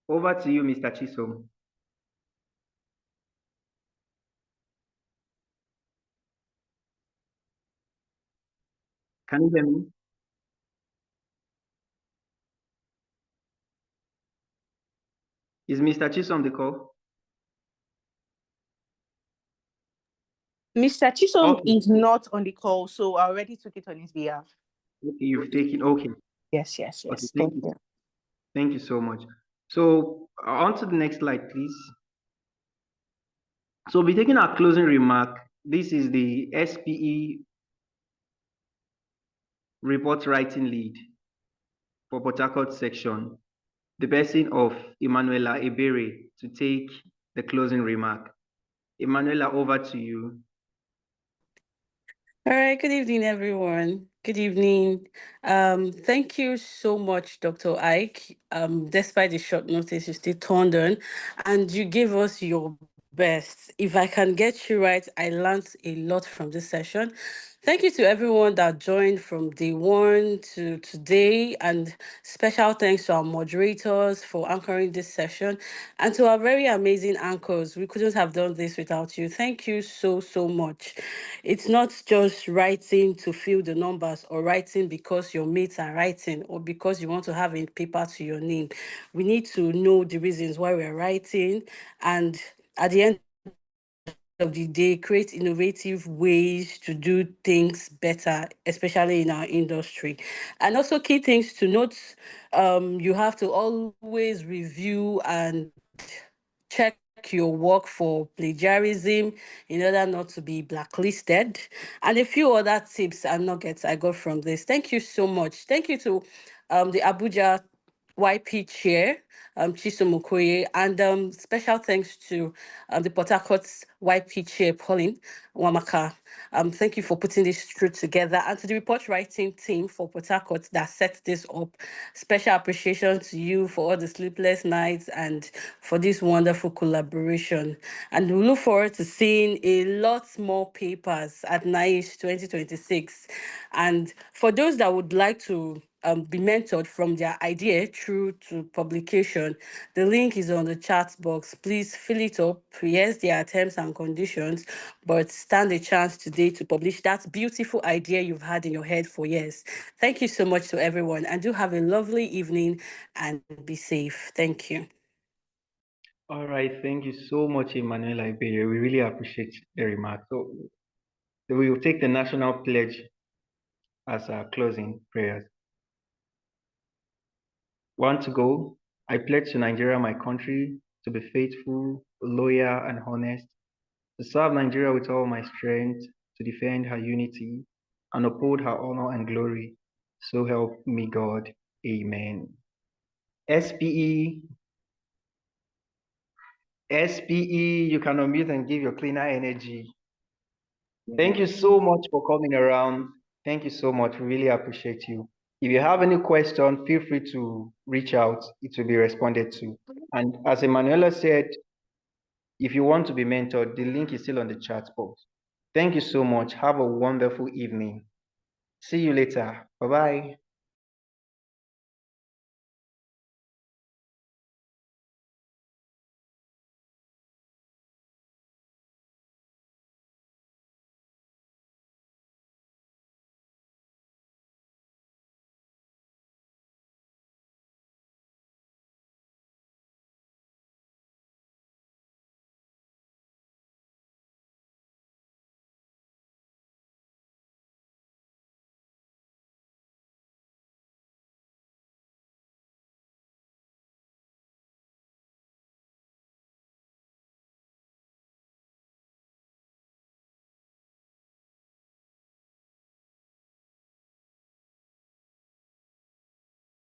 Over to you, Mr. Chisom. Can you hear me? Is Mr. Chisom on the call? Mr. Chisom Okay, is not on the call, so I already took it on his behalf. okay, you've taken, okay, Yes, yes, okay, yes. Thank you. Thank you so much. So on to the next slide, please. So we'll be taking our closing remark. This is the SPE report writing lead for Port Harcourt section, the person of Emanuela Ebere to take the closing remark. Emanuela, over to you. All right, good evening, everyone. Good evening. Thank you so much, Dr. Ike. Despite the short notice, you still turned on and you gave us your best. If I can get you right, I learned a lot from this session. Thank you to everyone that joined from day one to today, and special thanks to our moderators for anchoring this session and to our very amazing anchors. We couldn't have done this without you. Thank you so, so much. It's not just writing to fill the numbers or writing because your mates are writing or because you want to have a paper to your name. We need to know the reasons why we're writing, and at the end of the day, create innovative ways to do things better, especially in our industry. And also, key things to note, you have to always review and check your work for plagiarism in order not to be blacklisted, and a few other tips and nuggets I got from this. Thank you so much. Thank you to the Abuja YP chair, Chisom Okoye, and special thanks to the Port Harcourt YP chair, Pauline Wamaka. Thank you for putting this through together, and to the report writing team for Port Harcourt that set this up. Special appreciation to you for all the sleepless nights and for this wonderful collaboration. And we look forward to seeing a lot more papers at NICE 2026. And for those that would like to be mentored from their idea through to publication, the link is on the chat box. Please fill it up. Yes, there are terms and conditions, but stand a chance today to publish that beautiful idea you've had in your head for years. Thank you so much to everyone, and do have a lovely evening and be safe. Thank you. All right, thank you so much, Emanuela Ibere. We really appreciate the remark. So we will take the national pledge as our closing prayers. One to go. I pledge to Nigeria, my country, to be faithful, loyal, and honest, to serve Nigeria with all my strength, to defend her unity, and uphold her honor and glory. So help me God. Amen. SPE, you can unmute and give your cleaner energy. Thank you so much for coming around. Thank you so much. We really appreciate you. If you have any question, feel free to reach out. It will be responded to. And as Emanuela said, if you want to be mentored, the link is still on the chat box. Thank you so much. Have a wonderful evening. See you later. Bye-bye.